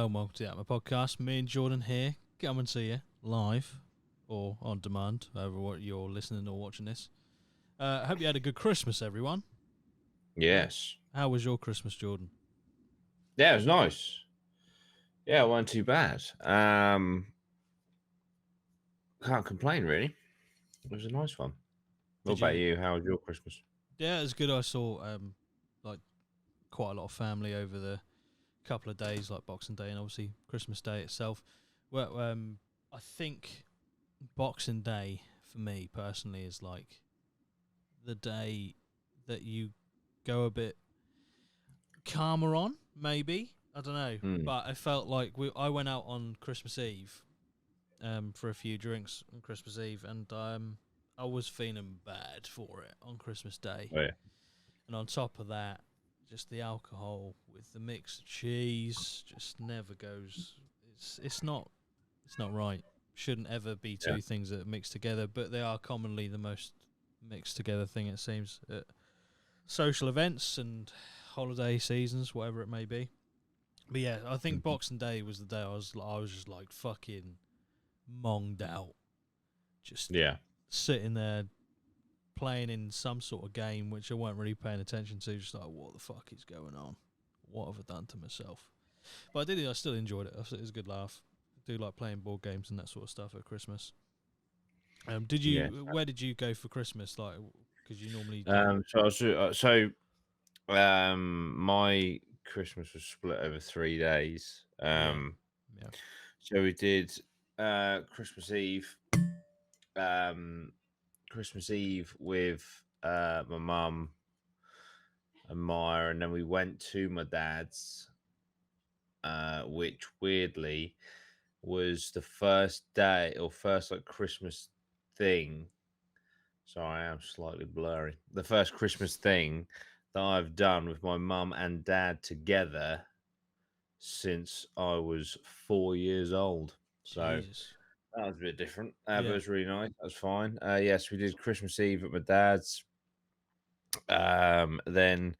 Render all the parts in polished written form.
Hello and welcome to the APMA podcast. Me and Jordan here, coming to you live or on demand, however what you're listening or watching this. I hope you had a good Christmas, everyone. Yes. How was your Christmas, Jordan? Yeah, it was nice. Yeah, it wasn't too bad. Can't complain really. It was a nice one. What about you? How was your Christmas? Yeah, it was good. I saw like quite a lot of family over the couple of days, like Boxing Day and obviously Christmas Day itself. Well, I think Boxing Day for me personally is like the day that you go a bit calmer on, maybe. I don't know, but I felt like I went out on Christmas Eve, for a few drinks on Christmas Eve, and I was feeling bad for it on Christmas Day. Oh, yeah. And on top of that, just the alcohol with the mixed cheese just never goes. It's not right. Shouldn't ever be Yeah. two things that are mixed together, but they are commonly the most mixed together thing, it seems, at social events and holiday seasons, whatever it may be. But yeah, I think Boxing Day was the day I was just like fucking monged out, just Yeah. sitting there playing in some sort of game which I weren't really paying attention to. Just like, what the fuck is going on? What have I done to myself? But I still enjoyed it. It was a good laugh. I do like playing board games and that sort of stuff at Christmas. Yeah. Where did you go for Christmas? Like, because you normally My Christmas was split over 3 days. yeah. So we did Christmas Eve. Christmas Eve with my mum and Maya, and then we went to my dad's, which weirdly was the first day or first like Christmas thing. Sorry, I am slightly blurry. The first Christmas thing that I've done with my mum and dad together since I was 4 years old. So Jesus. that was a bit different, but it Yeah. was really nice. That was fine. Yes, we did Christmas Eve at my dad's. Then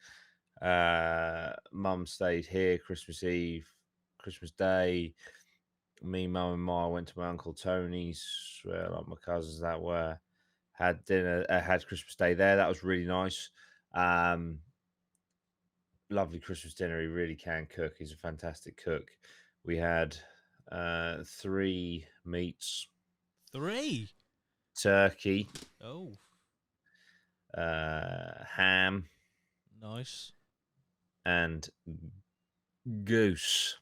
mum stayed here Christmas Eve, Christmas Day. Me, mum, and Ma went to my uncle Tony's, where like my cousins that were, had dinner, had Christmas Day there. That was really nice. Um, Lovely Christmas dinner. He really can cook. He's a fantastic cook. We had three meats: 3. turkey, Oh, ham, nice. and goose.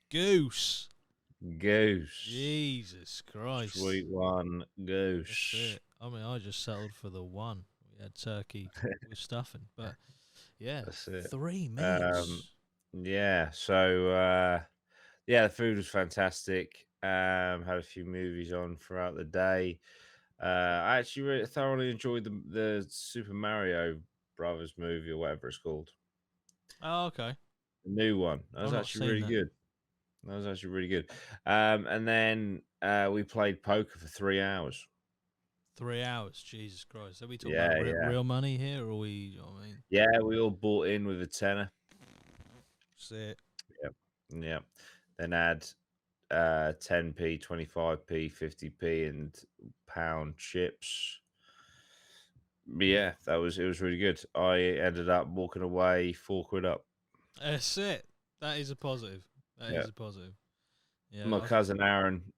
Goose. Goose. Jesus Christ. Sweet one, goose. That's it. I mean, I just settled for the one. We had turkey with stuffing, but yeah, That's it. 3 meats. Yeah. So yeah, the food was fantastic. Had a few movies on throughout the day. I actually really thoroughly enjoyed the Super Mario Brothers movie or whatever it's called. Oh, okay. The new one. That was I've not actually seen really that. good. That was actually really good. And then we played poker for 3 hours. 3 hours. Jesus Christ. Are we talking about Yeah, yeah. real money here, or are we? You know what I mean, Yeah, we all bought in with a tenner. that's it. Yep. Yep. Then add 10p, 25p, 50p, and pound chips. But yeah, it was really good. I ended up walking away £4 up. That's it. That is a positive. That Yeah. is a positive. Yeah. My cousin Aaron,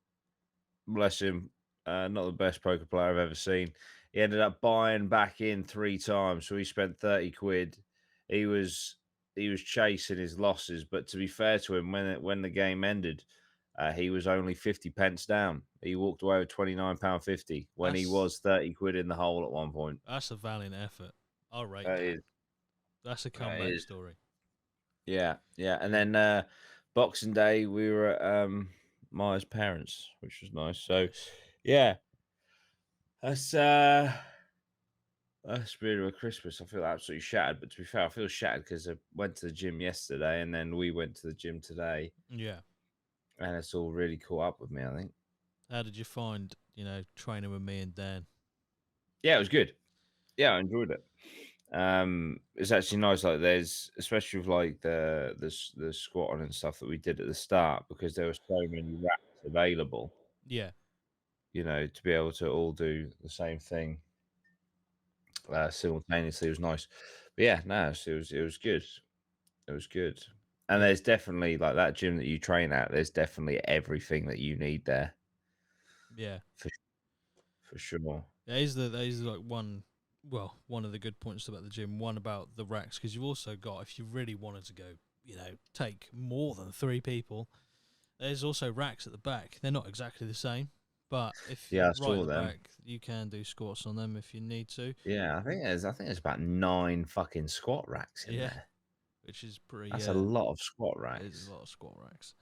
bless him, not the best poker player I've ever seen. He ended up buying back in 3 times, so he spent 30 quid. He was chasing his losses, but to be fair to him, when the game ended, he was only 50 pence down. He walked away with £29.50 when he That's was 30 quid in the hole at one point. that's a valiant effort. I'll rate That that. is, That's a that comeback is. story. Yeah, yeah. And Yeah. then Boxing Day, we were at Maya's parents, which was nice. So, Nice. yeah, that's that's been a Christmas. I feel absolutely shattered, but to be fair, I feel shattered because I went to the gym yesterday, and then we went to the gym today, Yeah. and it's all really caught up with me. I think. How did you find, training with me and Dan? Yeah, it was good. Yeah, I enjoyed it. It's actually nice. Like there's especially with like the squatting and stuff that we did at the start because there were so many racks available. Yeah, You know, to be able to all do the same thing simultaneously was nice. But yeah, no, it was good. It was good. And yeah, there's definitely like that gym that you train at. There's definitely everything that you need there yeah. for for sure. That is like one of the good points about the gym. One about the racks because you've also got if you really wanted to go, take more than 3 people. There's also racks at the back. They're not exactly the same, but if Yeah, you're I right at saw the them. back, you can do squats on them if you need to. Yeah, I think there's about 9 fucking squat racks in Yeah, there. which is pretty. That's a lot of squat It is a racks. lot of squat racks.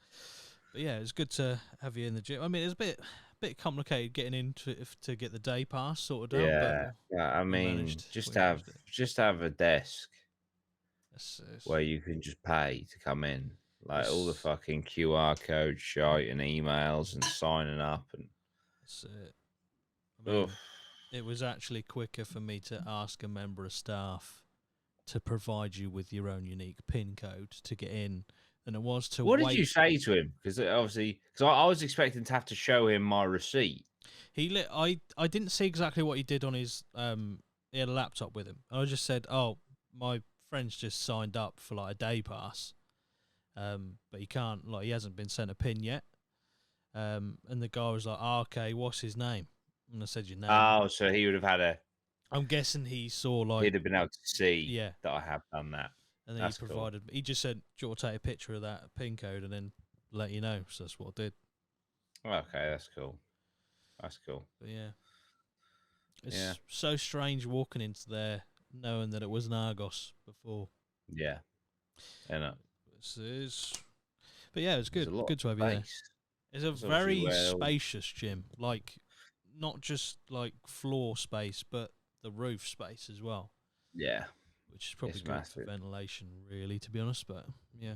But yeah, it's good to have you in the gym. I mean, it's a bit complicated getting into it to get the day pass sorted out, but Yeah. Yeah, I we mean, managed. We managed it. just have a desk It's it's, where you can just pay to come in. Like all the it's, fucking QR code shite and emails and signing up and it's I oof. mean, it was actually quicker for me to ask a member of staff to provide you with your own unique PIN code to get in than it was to What did you wait. say to him? Because obviously, because I was expecting to have to show him my receipt. I didn't see exactly what he did on his he had a laptop with him. I just said, "Oh, my friend's just signed up for like a day pass." But he hasn't been sent a pin yet. And the guy was like, "Oh, okay, what's his name?" And I said, "Your name." Oh, so he would have had a I'm guessing he saw like, he'd have been able to see yeah, that I have done that. and then That's cool. he just said, "Do you want to take a picture of that pin code and then let you know?" So that's what I did. Okay, that's cool. That's cool. But yeah, Yeah. it's so strange walking into there knowing that it was an Argos before. Yeah. And But yeah, it's there's a good. lot of Good to have you there. space. It's a That's obviously very where spacious gym, like not just like floor space, but the roof space as well, yeah, which is probably it's good for massive. ventilation, really, to be honest. But yeah,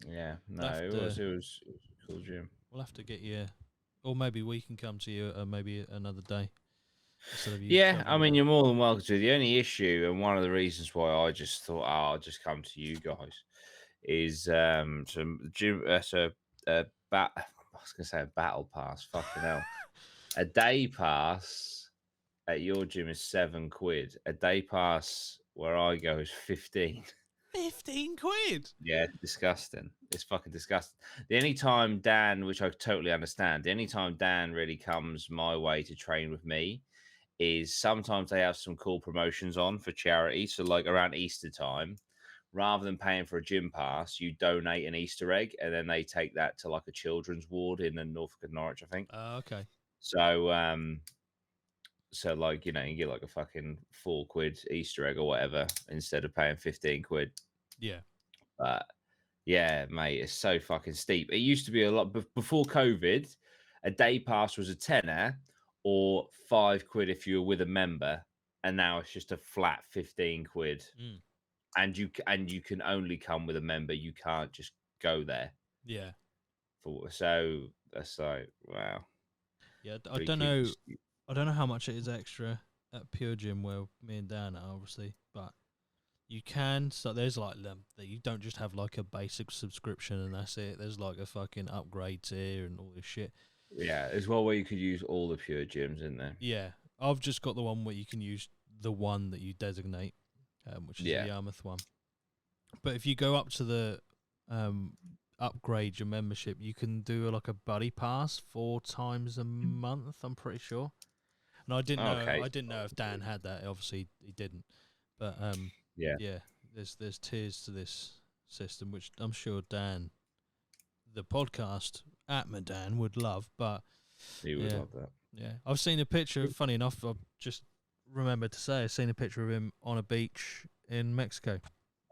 Yeah, we'll no, have it to was a cool gym. get you, or maybe we can come to you maybe another day instead of you Yeah, I traveling mean, down. you're more than welcome to. The only issue, and one of the reasons why I just thought, oh, I'll just come to you guys, is some gym. I was gonna say a battle pass. Fucking hell, a day pass at your gym is £7. A day pass where I go is 15. 15 quid. Yeah, it's disgusting. It's fucking disgusting. The only time Dan, which I totally understand, the only time Dan really comes my way to train with me is sometimes they have some cool promotions on for charity. So, like around Easter time, rather than paying for a gym pass, you donate an Easter egg and then they take that to like a children's ward in the Norfolk and Norwich, I think. Okay. So, so like, you know, you get like a fucking £4 Easter egg or whatever instead of paying 15 quid. Yeah. But yeah, mate, it's so fucking steep. It used to be a lot before COVID. A day pass was a tenner or £5 if you were with a member, and now it's just a flat 15 quid. Mm. And you can only come with a member. You can't just go there Yeah. for. So that's like wow, Yeah. I really don't keep it know. steep. I don't know how much it is extra at Pure Gym where me and Dan are, obviously, but you can. So there's like them that you don't just have like a basic subscription and that's it. There's like a fucking upgrade tier and all this shit. Yeah, as well where you could use all the pure gyms in there. Yeah, I've just got the one where you can use the one that you designate, which is the Yeah. Yarmouth one. But if you go up to the um, upgrade your membership, you can do like a buddy pass 4 times a month. I'm pretty sure. And I didn't know. Okay. I didn't know if Dan had that. Obviously, he didn't. But Yeah, yeah, there's tiers to this system, which I'm sure Dan, the podcast APMA Dan, would love. But you would yeah, love that. yeah, I've seen a picture. Funny enough, I've just remembered to say I've seen a picture of him on a beach in Mexico.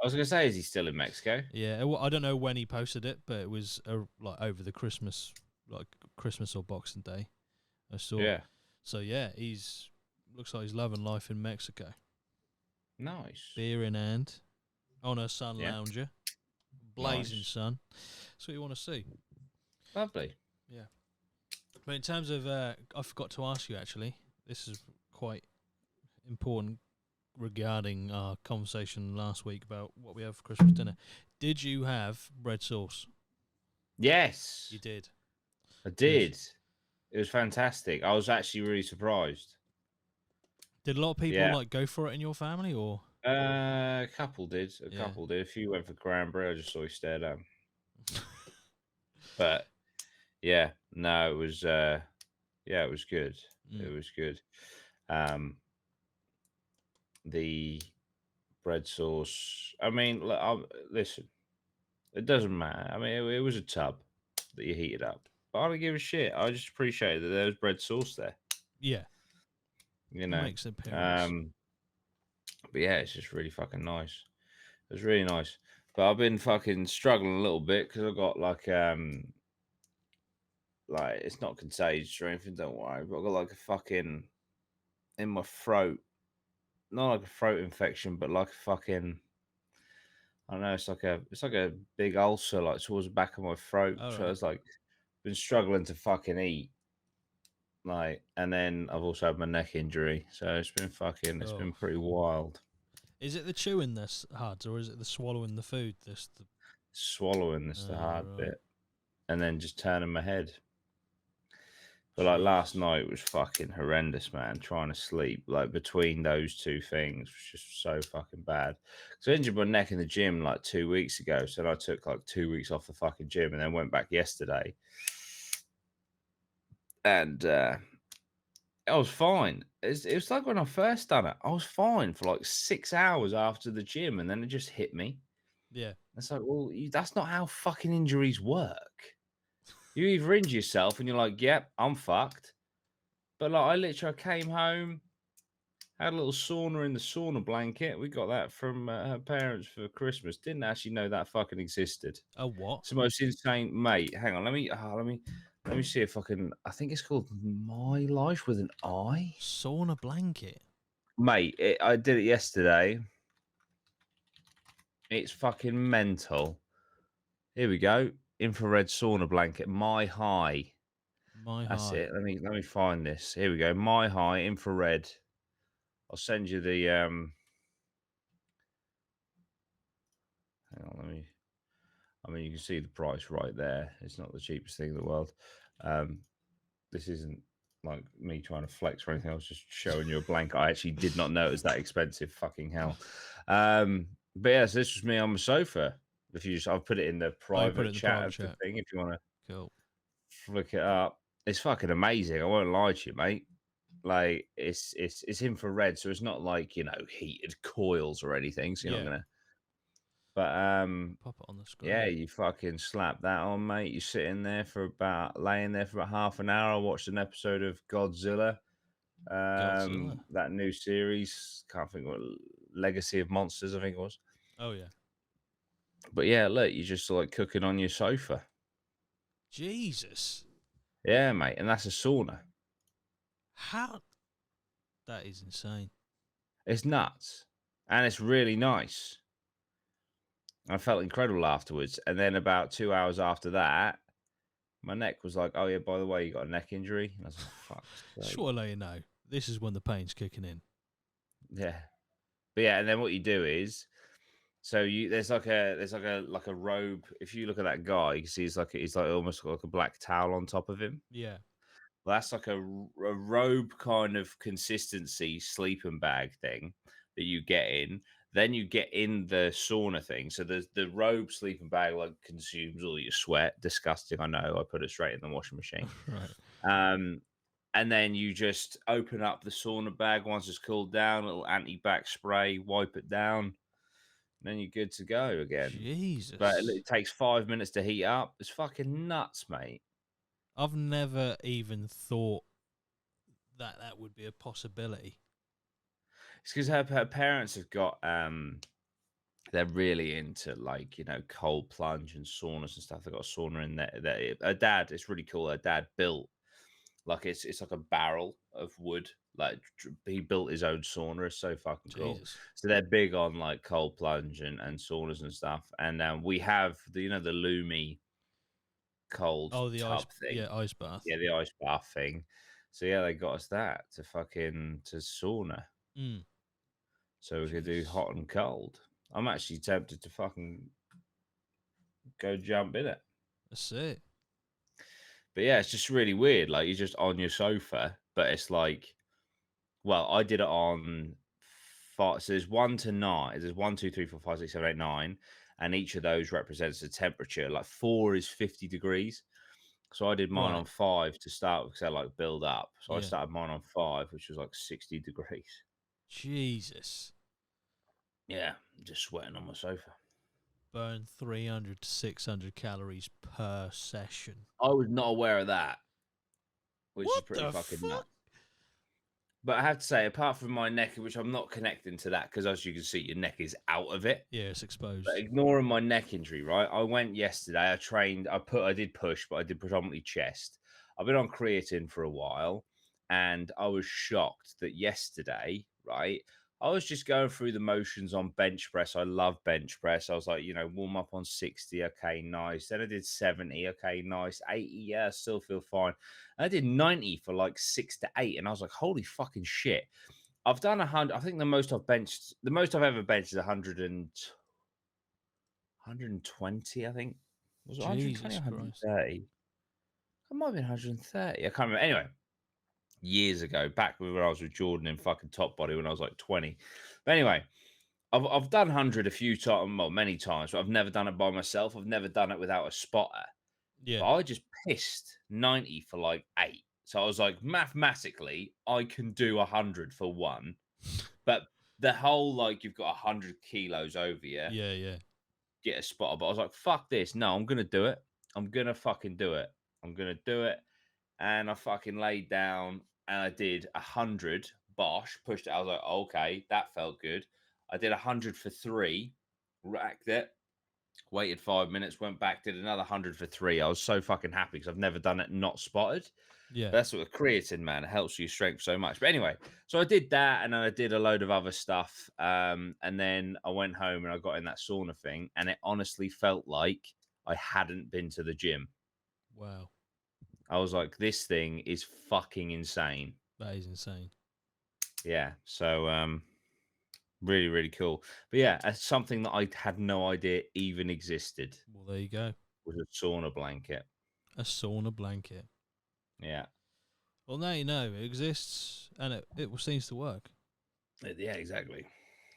I was gonna say, is he still in Mexico? Yeah, I don't know when he posted it, but it was like over the Christmas, like Christmas or Boxing Day. I saw. Yeah. So yeah, he's looks like he's loving life in Mexico. Nice. Beer in hand, on a sun Yeah. lounger, blazing Nice. sun. That's what you want to see. Lovely. Yeah. But in terms of, I forgot to ask you actually. This is quite important regarding our conversation last week about what we have for Christmas dinner. Did you have bread sauce? You Yes, did. I Good. did. It was fantastic. I was actually really surprised. Did a lot of people Yeah. like go for it in your family, or A couple did. A yeah? couple did. A few went for cranberry. I just saw he stared at 'em. But yeah, no, it was. Yeah, it was good. It Mm, was good. Um, the bread sauce. I mean, listen. It doesn't matter. I mean, it was a tub that you heated up. But I don't give a shit. I just appreciate that there was bread sauce there. yeah, You it know. makes an appearance. Um, but yeah, it's just really fucking nice. It was really nice. But I've been fucking struggling a little bit because I've got like it's not contagious or anything. Don't worry. But I've got like a fucking in my throat, not like a throat infection, but like a fucking I don't know. It's like a big ulcer like towards the back of my throat. All So right. it's like been struggling to fucking eat. Like, and then I've also had my neck injury, so it's Oh, been pretty wild. is it the chewing that's hard, or is it the swallowing the food? This the Swallowing is the hard right. bit, and then just turning my head. But like last Jesus. night was fucking horrendous, man. Trying to sleep, like between those two things, was just so fucking bad. So I injured my neck in the gym like 2 weeks ago. So I took like 2 weeks off the fucking gym and then went back yesterday. And I was fine. It was like when I first done it. I was fine for like 6 hours after the gym, and then it just hit me. Yeah. It's like, well, that's not how fucking injuries work. You either injure yourself and you're like, yep, I'm fucked. But like, I literally came home, had a little sauna in the sauna blanket. We got that from her parents for Christmas. Didn't actually know that fucking existed. A what? It's the most insane, mate. Hang on, let me see if I can. I think it's called My Life with an I, Sauna blanket. mate. I did it yesterday. It's fucking mental. Here we go. Infrared sauna blanket. My High. My That's high. it. Let me find this. Here we go. My High infrared. I'll send you the hang on, let me I mean you can see the price right there. It's not the cheapest thing in the world. Um this isn't like me trying to flex or anything. I was just showing you a blank. I actually did not know it was that expensive. Fucking hell. But yeah, so this was me on the sofa. If you just I've put it in the Oh, you put it private in the chat private of the chat. thing if you want to Cool. flick it up. It's fucking amazing. I won't lie to you, mate. Like it's infrared, so it's not like heated coils or anything. So you're not Yeah. gonna. But Pop it on the yeah, screen. you fucking slap that on, mate. You sit in there for about laying there for about half an hour. I watched an episode of Godzilla. Godzilla. That new series. Can't think what Legacy of Monsters, I think it was. Oh yeah. But yeah, look, you're just like cooking on your sofa. Jesus. Yeah, mate, and that's a sauna. How? That is insane. It's nuts, and it's really nice. I felt incredible afterwards. And then about 2 hours after that, my neck was like, oh, yeah, by the way, you got a neck injury. And I was like, fuck's Just sake. want to let you know. This is when the pain's kicking in. Yeah. But yeah, and then what you do is, so there's like a robe. If you look at that guy, you can see he's like almost got like a black towel on top of him. Yeah. Well, that's like a robe kind of consistency sleeping bag thing that you get in. Then you get in the sauna thing. So the robe sleeping bag like consumes all your sweat. Disgusting, I know. I put it straight in the washing machine. Right. Um, and then you just open up the sauna bag once it's cooled down, a little anti-bac spray, wipe it down, and then you're good to go again. But Jesus. it takes 5 minutes to heat up. It's fucking nuts, mate. I've never even thought that that would be a possibility. It's because her parents have got they're really into like cold plunge and saunas and stuff. They got a sauna in there. Her dad, it's really cool. Her dad built like it's like a barrel of wood. Like he built his own sauna. It's so fucking cool. Jesus. So they're big on like cold plunge and saunas and stuff. And we have the Lumi cold Oh, the ice. tub thing. Yeah, ice bath. Yeah, the ice bath thing. So yeah, they got us that to sauna. Mm. So we could do Jeez. hot and cold. I'm actually tempted to fucking go jump in it. That's it. But yeah, it's just really weird. Like you're just on your sofa, but it's like, well, I did it on five. So there's 1 to 9. There's 1, 2, 3, 4, 5, 6, 7, 8, 9, and each of those represents a temperature. Like 4 is 50 degrees. So I did mine Right. on 5 to start with because I like build up. So I Yeah. started mine on 5, which was like 60 degrees. Jesus. Yeah, just sweating on my sofa. Burn 300 to 600 calories per session. I was not aware of that, which is What pretty the fucking fuck? nuts. But I have to say, apart from my neck, which I'm not connecting to that because as you can see, your neck is out of it. Yeah, it's But exposed. ignoring my neck injury, right? I went yesterday. I trained. I did push, but I did predominantly chest. I've been on creatine for a while, and I was shocked that yesterday, right? I was just going through the motions on bench press. I love bench press. I was like, warm up on 60. Okay, nice. Then I did 70. Okay, nice. 80. Yeah, I still feel fine. And I did 90 for like 6 to 8. And I was like, holy fucking shit. I've done 100. I think the most I've ever benched is 100 and 120, I think. Was it 120 or Jesus Christ. 130? It might have been 130. I can't remember. Anyway, years ago, back when I was with Jordan in fucking top body when I was like 20. But anyway, I've done 100 a few times, well, many times, but I've never done it by myself. I've never done it without a spotter. Yeah. But I just pissed 90 for like 8. So I was like, mathematically, I can do 100 for one. But the whole, like, you've got 100 kilos over you, Yeah, yeah. get a spotter. But I was like, fuck this. No, I'm gonna do it. I'm gonna fucking do it. I'm gonna do it. And I fucking laid down and I did 100. Bosh, pushed it. I was like, okay, that felt good. I did 100 for 3, racked it, waited 5 minutes, went back, did another 100 for 3. I was so fucking happy because I've never done it not spotted. Yeah. But that's what the creatine, man. It helps you strength so much. But anyway, so I did that and then I did a load of other stuff. And then I went home and I got in that sauna thing. And it honestly felt like I hadn't been to the gym. Wow. I was like, this thing is fucking insane. That is insane. Yeah. So really, really cool. But yeah, it's something that I had no idea even existed Well, there you go. was a sauna blanket. A sauna blanket. Yeah. Well, now you know it exists and it seems to work. Yeah, exactly.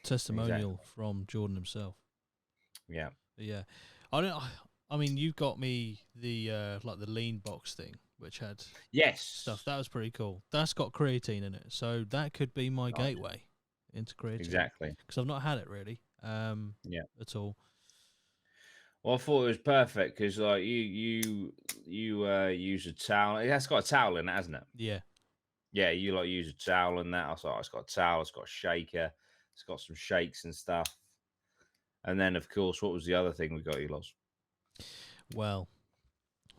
Testimonial from Jordan himself. Yeah. But yeah. I don't. I mean, you got me the like the lean box thing, which had Yes. stuff that was pretty cool. That's got creatine in it, so that could be my Nice. gateway into creatine. Exactly. Because I've not had it really. Yeah. At all. Well, I thought it was perfect because like you use a towel. It has got a towel in it, hasn't it? Yeah. Yeah, you like use a towel and that. I was like, it's got a towel, it's got a shaker, it's got some shakes and stuff. And then of course, what was the other thing we got you, Loz? Well,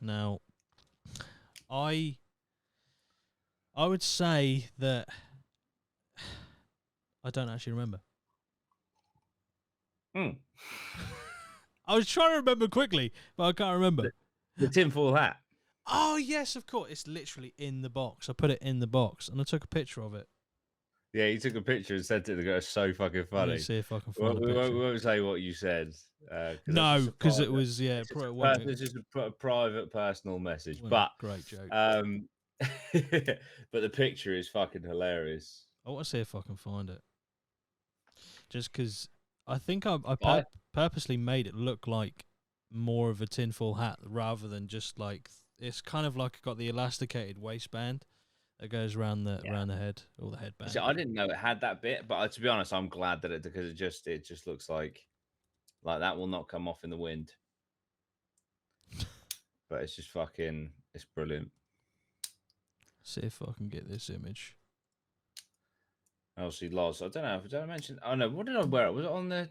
now I would say that I don't actually remember. Hmm. I was trying to remember quickly, but I can't remember. The tinfoil hat. Oh yes, of course. It's literally in the box. I put it in the box and I took a picture of it. Yeah, you took a picture and sent it to the guy. It's so fucking Let funny. me see if I can We find won't, a picture. we won't say what you said. No, because it was It's probably just a private, personal message. wasn't But a great joke. but the picture is fucking hilarious. I want to see if I can find it. Just because I think I I purposely made it look like more of a tinfoil hat rather than just like it's kind of like got the elasticated waistband that goes around the head or the headband. See, I didn't know it had that bit, but to be honest, I'm glad that because it just looks like that will not come off in the wind. But it's just fucking, it's brilliant. See if I can get this image. Obviously, Loz. I don't know. Did I mention? Oh no, what did I wear? Was it on the?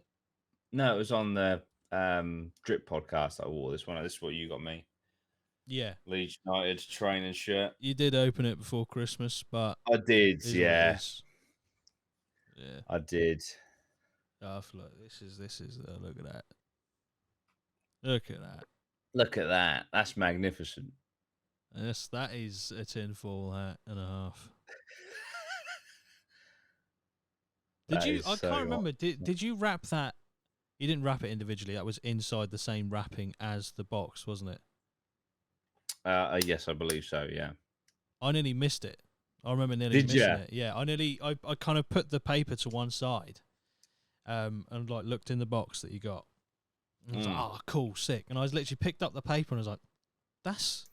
No, it was on the Drip podcast. I wore this one. This is what you got me. Yeah, Leeds United training shirt. you did open it before Christmas, but I did. is Yeah, what it is. Yeah. I did. Oh, look, this is look at that. Look at that. Look at that. That's magnificent. Yes, that is a tinfoil hat and a half. Did That you? is I so can't hot. remember. Did you wrap that? You didn't wrap it individually. That was inside the same wrapping as the box, wasn't it? Yes, I believe so. Yeah. I nearly missed it. I remember nearly Did missing you? it. Yeah, I kind of put the paper to one side, and like looked in the box that you got. And I was like, Mm. oh, cool, sick. And I was literally picked up the paper and I was like, that's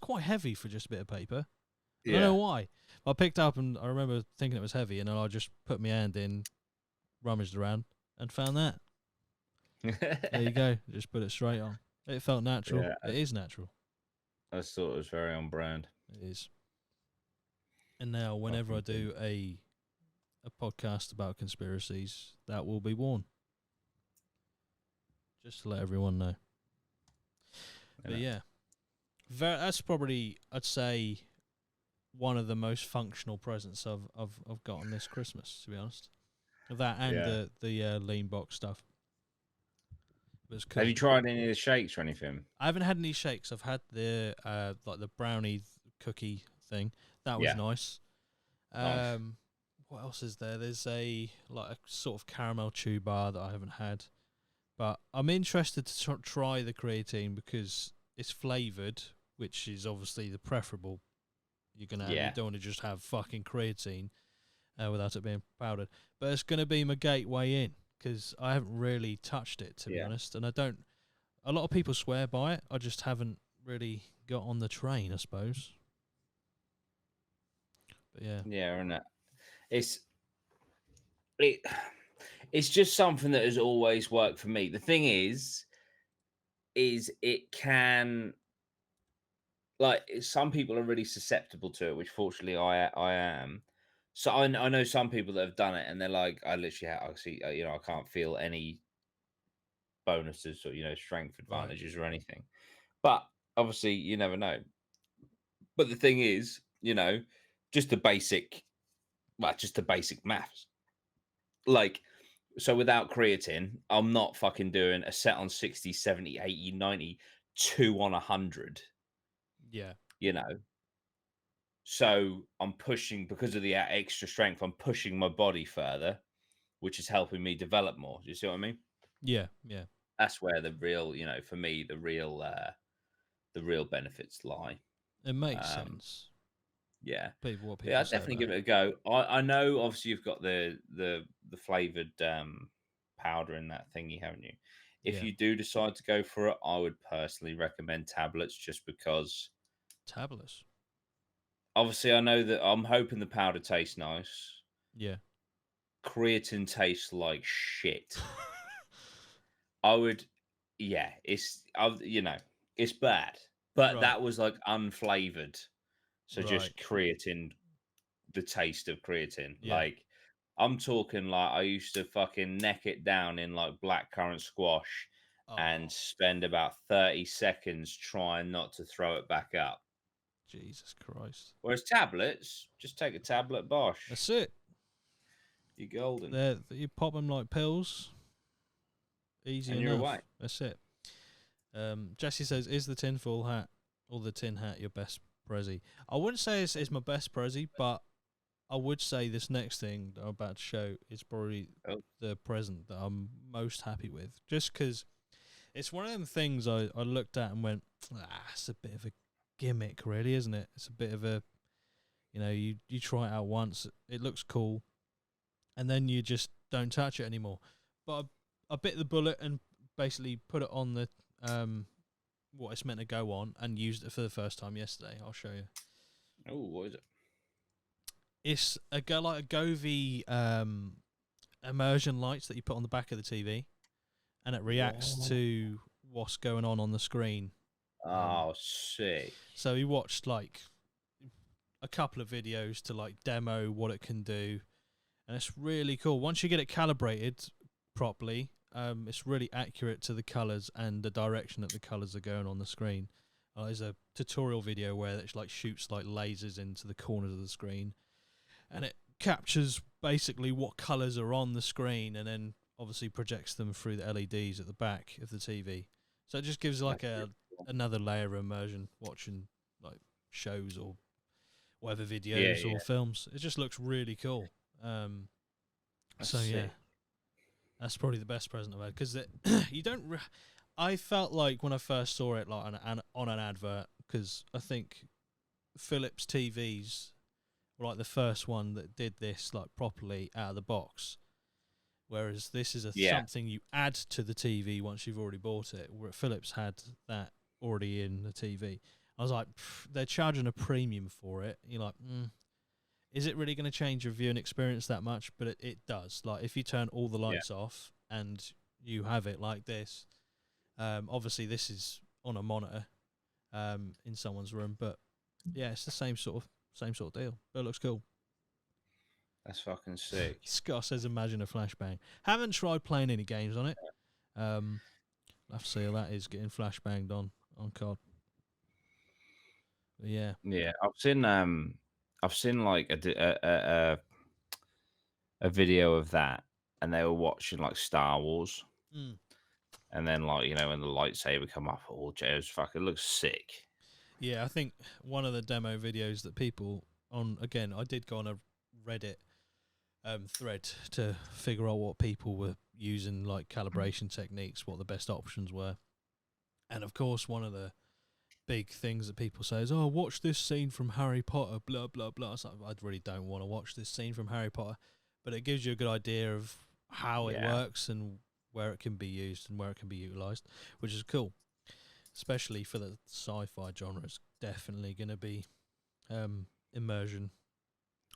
quite heavy for just a bit of paper. I don't know Yeah. why. I picked up and I remember thinking it was heavy, and then I just put my hand in, rummaged around, and found that. There you go. Just put it straight on. It felt natural. Yeah. It is natural. I just thought it was very on brand. It is. And now, whenever I Fucking thing. do a podcast about conspiracies, that will be worn. Just to let everyone know. But yeah, that's probably, I'd say, one of the most functional presents I've gotten this Christmas, to be honest. That and Yeah. the lean box stuff. It was Have cool. you tried any of the shakes or anything? I haven't had any shakes. I've had the like the brownie cookie thing. That was Yeah. nice. Nice. What else is there? There's a like a sort of caramel chew bar that I haven't had, but I'm interested to try the creatine because it's flavored, which is obviously the preferable you're gonna have. You Yeah. don't want to just have fucking creatine without it being powdered. But it's gonna be my gateway in because I haven't really touched it, to be Yeah. honest, and I don't. A lot of people swear by it. I just haven't really got on the train, I suppose. But yeah, Yeah. And it's it. It's just something that has always worked for me. The thing is it can some people are really susceptible to it, which fortunately I am. So I know some people that have done it, and they're like, I literally I see, I can't feel any bonuses or strength right. advantages or anything. But obviously, you never know. But the thing is, just the basic, just the basic maths. Like, so without creatine, I'm not fucking doing a set on 60, 70, 80, 90, 2 on 100, Yeah, you know. So I'm pushing because of the extra strength. I'm pushing my body further, which is helping me develop more. Do you see what I mean? yeah, yeah. That's where the real, for me, the real benefits lie. It makes Um, sense. yeah, What yeah, people I'd say definitely about give it. it a go. I know, obviously, you've got the flavored powder in that thingy, haven't you? If Yeah, you do decide to go for it, I would personally recommend tablets, just because. tablets. Obviously, I know that I'm hoping the powder tastes nice. Yeah, Creatine tastes like shit. I would, yeah, it's bad, but right, that was like unflavored. So right. just creatine, the taste of creatine. Yeah. Like, I'm talking like I used to fucking neck it down in like blackcurrant squash and Oh, spend about 30 seconds trying not to throw it back up. Jesus Christ. Whereas tablets, just take a tablet, bosh, That's it. you're golden, You pop them like pills. Easy and you're away. enough. That's it. Jesse says, "Is the tinfoil hat or the tin hat your best prezi?" I wouldn't say it's my best prezi, but I would say this next thing that I'm about to show is probably Oh, the present that I'm most happy with. Just because it's one of them things I looked at and went, it's a bit of a gimmick, really, isn't it? It's a bit of a, you try it out once, it looks cool, and then you just don't touch it anymore. But I bit the bullet and basically put it on the what it's meant to go on and used it for the first time yesterday. I'll show you. oh, what is it? It's a go like a Govee immersion lights that you put on the back of the TV, and it reacts What? to what's going on the screen. Um, Oh, sick. so we watched like a couple of videos to like demo what it can do, and it's really cool. Once you get it calibrated properly, it's really accurate to the colors and the direction that the colors are going on the screen. There's a tutorial video where it like shoots like lasers into the corners of the screen, and it captures basically what colors are on the screen, and then obviously projects them through the LEDs at the back of the TV. So it just gives like That's really cool. another layer of immersion watching like shows or whatever Yeah, videos yeah. or films. It just looks really cool. Um, That's So yeah, sick. that's probably the best present I've had because you don't. I felt like when I first saw it, like on an advert, because I think Philips TVs were like the first one that did this like properly out of the box. Whereas this is Yeah, something you add to the TV once you've already bought it. Where Philips had that already in the TV. I was like, they're charging a premium for it. You're like, is it really going to change your viewing experience that much? But it does. Like if you turn all the yeah. lights off and you have it like this, obviously this is on a monitor in someone's room, but yeah, it's the same sort of deal. But it looks cool. That's fucking sick. Scott says, "Imagine a flashbang." Haven't tried playing any games on it. Um, I'll have to see how that is getting flashbanged on COD. But yeah. Yeah, I've seen like a video of that, and they were watching like Star Wars, Mm. and then like when the lightsaber come up, oh, Joe's fucking looks sick. Yeah, I think one of the demo videos that people on again, I did go on a Reddit thread to figure out what people were using, like calibration techniques, what the best options were, and of course, one of the big things that people say is, "Oh, watch this scene from Harry Potter." Blah blah blah. It's like, I really don't want to watch this scene from Harry Potter, but it gives you a good idea of how it Yeah. works and where it can be used and where it can be utilized, which is cool, especially for the sci-fi genre. It's definitely going to be immersion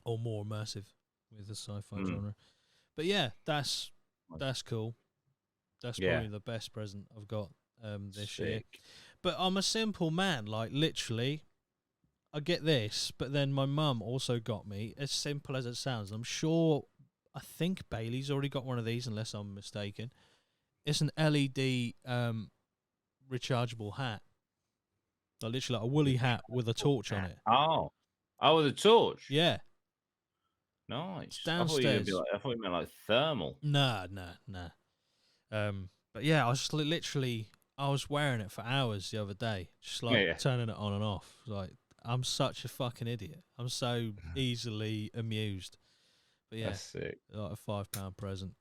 or more immersive with the sci-fi Mm. genre. But yeah, that's cool. That's Yeah. probably the best present I've got this year. Sick. But I'm a simple man, like literally. I get this, but then my mum also got me, as simple as it sounds. I'm sure, I think Bailey's already got one of these, unless I'm mistaken. It's an LED rechargeable hat, like literally like a woolly hat with a torch on it. Oh. Oh, with a torch. Yeah, it's Nice. I thought you were gonna be downstairs. like. I thought you meant like thermal. Nah, nah, nah. But yeah, I was just literally, I was wearing it for hours the other day, just like Yeah. turning it on and off. Like, I'm such a fucking idiot. I'm so easily amused. But yeah, That's sick. like a £5 present.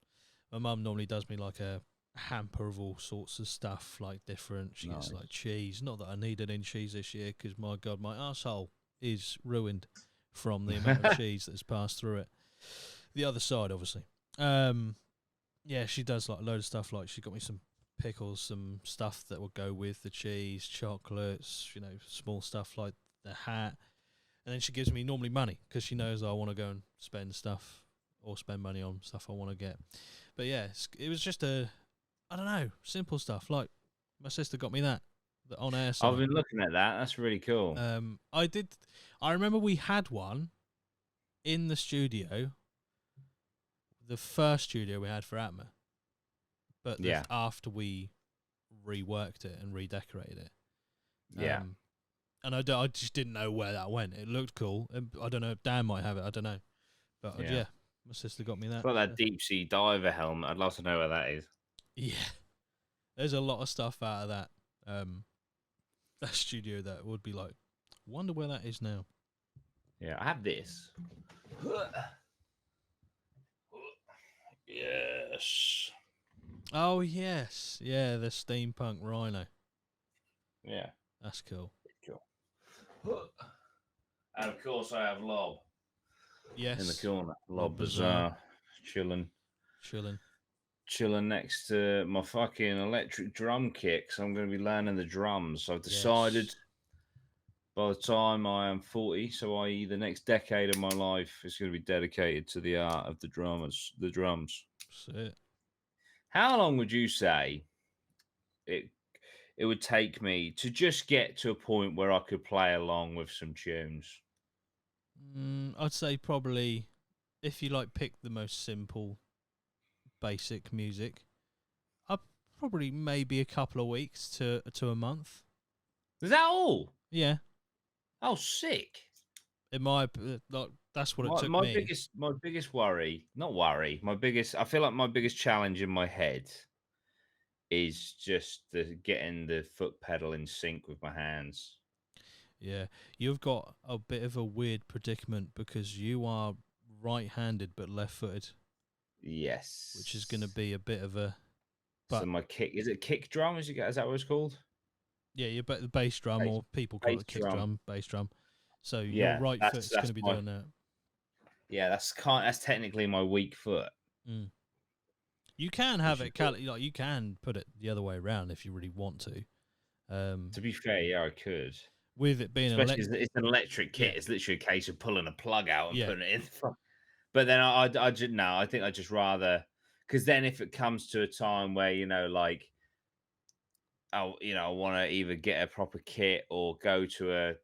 My mum normally does me like a hamper of all sorts of stuff, like different. She gets like Nice. cheese. Not that I needed any cheese this year, because my god, my asshole is ruined from the amount of cheese that's passed through it. The other side, obviously. Yeah, she does like a load of stuff. Like she got me some pickles, some stuff that will go with the cheese, chocolates, small stuff like the hat. And then she gives me normally money because she knows I want to go and spend stuff or spend money on stuff I want to get. But yeah, it was just I don't know, simple stuff. Like my sister got me that, the on air I've sign. been looking at that. That's really cool. I remember we had one in the studio, the first studio we had for APMA, but Yeah. after we reworked it and redecorated it. Yeah. And I just didn't know where that went. It looked cool. I don't know. Dan might have it. I don't know. But Yeah. yeah, my sister got me It's that. got that deep sea diver helmet. I'd love to know where that is. Yeah, there's a lot of stuff out of that that studio that would be like, wonder where that is now. Yeah, I have this. Yes. Oh yes, yeah, the steampunk rhino. Yeah. That's cool. Cool. And of course, I have Lob Yes, in the corner. Lob Lob Bazaar. Bazaar, chilling next to my fucking electric drum kit. So I'm going to be learning the drums. I've decided Yes, by the time I am 40, so i.e. the next decade of my life is going to be dedicated to the art of the drums. that's it. How long would you say it it would take me to just get to a point where I could play along with some tunes? I'd say probably if you like pick the most simple, basic music, I'd probably maybe a couple of weeks to a month. Is that all? Yeah, Oh, sick. in my like that's what it My, took my me. biggest my biggest worry, not worry, my biggest I feel like my biggest challenge in my head is just getting the foot pedal in sync with my hands. Yeah, you've got a bit of a weird predicament because you are right-handed but left-footed. which is going to Yes. be a bit of a. So But my kick, is it kick drum? Is that what it's called? yeah, you bet the bass drum, Bass, or people call bass it kick drum. drum, bass drum. So your Yeah, right that's foot's going that's to be my doing that. yeah, that's technically my weak foot. Mm. You can have Which is it good. like you can put it the other way around if you really want to. To be fair, yeah, I could. With it being Especially it's an electric kit. yeah, It's literally a case of pulling a plug out and yeah, putting it in. But then I just no, I think I just rather because then if it comes to a time where like I want to either get a proper kit or go to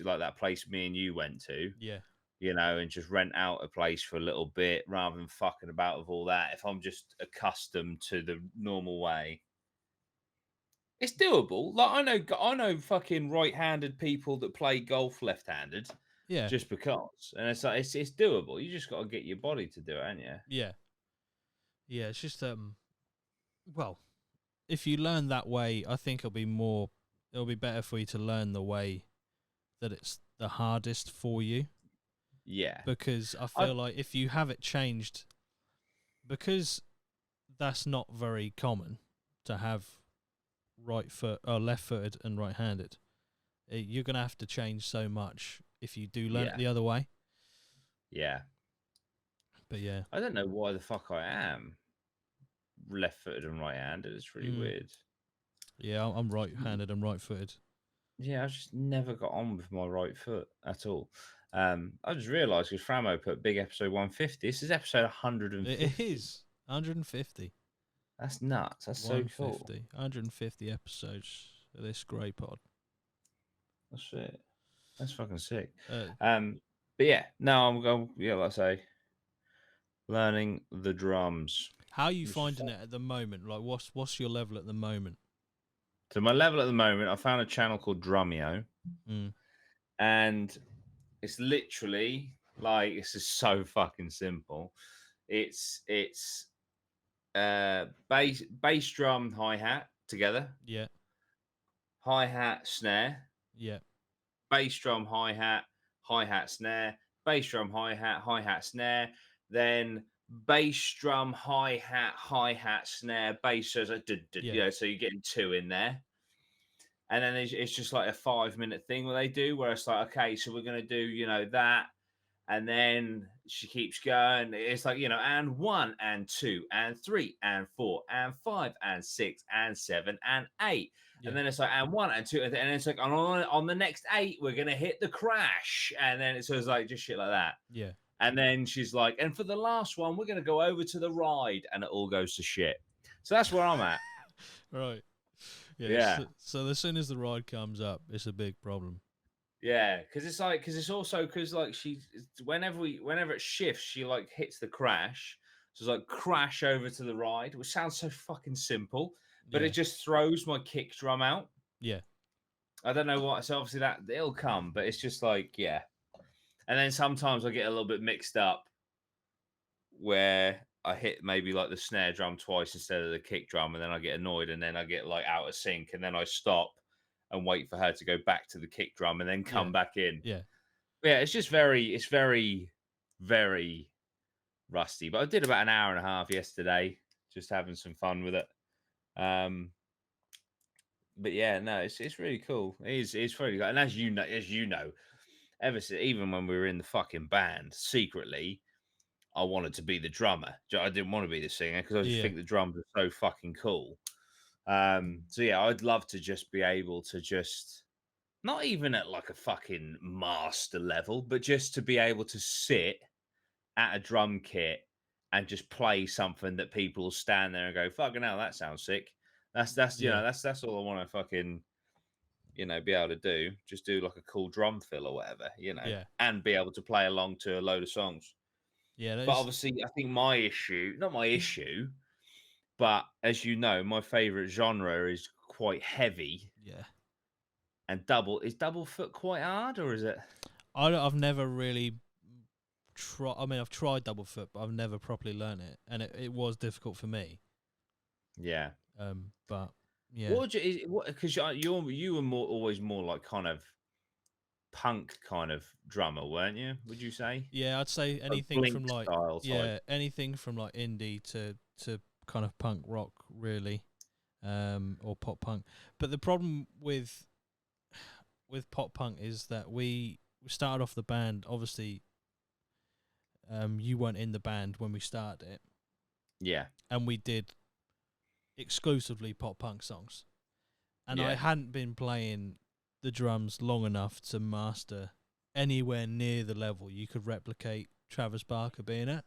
like that place me and you went to, yeah, and just rent out a place for a little bit rather than fucking about with all that. If I'm just accustomed to the normal way, it's doable. Like I know fucking right-handed people that play golf left-handed yeah, just because, and it's like it's doable. You just got to get your body to do it, ain't you? yeah, yeah. It's just well, if you learn that way, I think it'll be better for you to learn the way that it's the hardest for you, Yeah. because I I feel like if you have it changed, because that's not very common to have right foot or left footed and right handed. You're gonna have to change so much if you do learn it yeah the other way. yeah. But yeah, I don't know why the fuck I am left-footed and right-handed. It's really mm, weird. yeah, I'm right handed and right footed. Yeah, I just never got on with my right foot at all. I just realised because Framo put big episode 150. This is episode It 150. is 150. That's nuts. That's so cool. 150 episodes of this grey pod. That's it. That's fucking sick. Uh, But yeah, no, I'm going. Yeah, like I say, learning the drums, how are you which is finding fun. it at the moment? Like, what's your level at the moment? So my level at the moment, I found a channel called Drumeo, Mm, and it's literally like this is so fucking simple. It's bass drum hi hat together, yeah, hi hat snare, yeah, bass drum hi hat snare, bass drum hi hat snare, then bass drum hi hat snare, bass so yeah, so you're getting two in there. And then it's just like a 5 minute thing where they do where it's like, okay, so we're gonna do, that. And then she keeps going. It's like, and one and two and three and four and five and six and seven and eight. And yeah, then it's like, and one and two. And it's like, on the next eight, we're going to hit the crash. And then it's like, just shit like that. yeah. And then she's like, and for the last one, we're going to go over to the ride. And it all goes to shit. So that's where I'm at. Right. Yeah. Yeah. So as soon as the ride comes up, it's a big problem. Yeah, because it's also because like whenever it shifts, she like hits the crash. So it's like crash over to the ride, which sounds so fucking simple, but it Yeah. just throws my kick drum out. Yeah. I don't know what. So obviously that it'll come, but it's just like yeah. And then sometimes I get a little bit mixed up where I hit maybe like the snare drum twice instead of the kick drum, and then I get annoyed, and then I get like out of sync, and then I stop and wait for her to go back to the kick drum and then Yeah. come back in. Yeah. Yeah, it's very, very rusty. But I did about an hour and a half yesterday, just having some fun with it. Um, but yeah, no, it's really cool. It's really good. And as you know, ever since even when we were in the fucking band, secretly, I wanted to be the drummer. I didn't want to be the singer because I just Yeah. think the drums are so fucking cool. So yeah, I'd love to just be able to just not even at like a fucking master level, but just to be able to sit at a drum kit and just play something that people will stand there and go, "Fucking hell, that sounds sick." That's Yeah. that's all I want to fucking be able to do. Just do like a cool drum fill or whatever, Yeah. and be able to play along to a load of songs. Yeah. That But is. obviously, I think my issue, not my issue, but as you know, my favorite genre is quite heavy Yeah. and double foot quite hard, or is it? I've never really tried. I mean, I've tried double foot, but I've never properly learned it, and it was difficult for me. Yeah. But yeah. What would you? What? Because you were more always more like kind of punk kind of drummer, weren't you? Would you say Yeah, I'd say a anything Blink from like style type? anything from like indie to kind of punk rock, really, or pop punk. But the problem with pop punk is that we started off the band. Obviously, you weren't in the band when we started it, Yeah, and we did exclusively pop punk songs. And I yeah, hadn't been playing the drums long enough to master anywhere near the level you could replicate Travis Barker being at.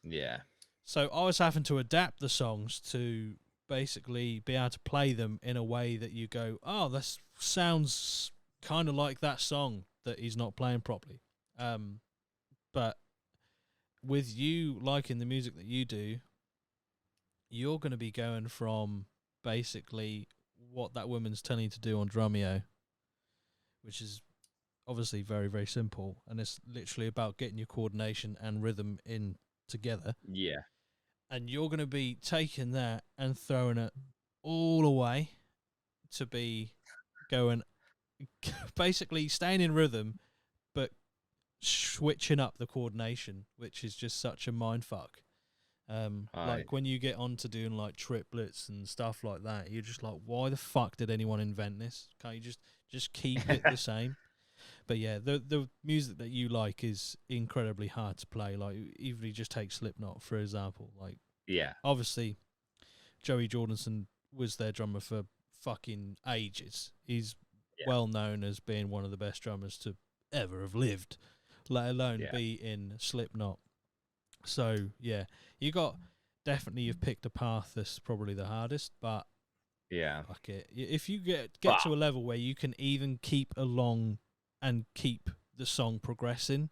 yeah, So I was having to adapt the songs to basically be able to play them in a way that you go, oh, this sounds kind of like that song that he's not playing properly. But with you liking the music that you do, you're going to be going from basically what that woman's telling you to do on Drumeo, which is obviously very, very simple. And it's literally about getting your coordination and rhythm in together. yeah. And you're going to be taking that and throwing it all away to be going basically staying in rhythm, but switching up the coordination, which is just such a mind fuck. I Like when you get on to doing like triplets and stuff like that, you're just like, why the fuck did anyone invent this? Can't you just keep it the same? But yeah, the music that you like is incredibly hard to play. Like even if you just take Slipknot for example, like yeah, obviously Joey Jordison was their drummer for fucking ages. He's yeah, well known as being one of the best drummers to ever have lived, let alone yeah, be in Slipknot. So yeah, you got definitely you've picked a path that's probably the hardest, but yeah. fuck it. If you get But to a level where you can even keep along and keep the song progressing,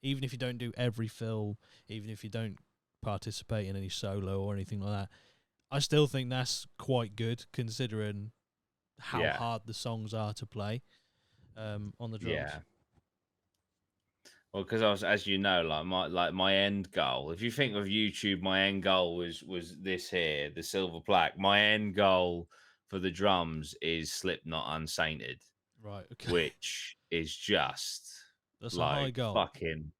even if you don't do every fill, even if you don't participate in any solo or anything like that, I still think that's quite good considering how yeah, hard the songs are to play on the drums. yeah. Well, because I was, as you know, like my end goal. If you think of YouTube, my end goal was this here, the silver plaque. My end goal for the drums is Slipknot Unsainted, Right, okay. which is just That's a high like goal. fucking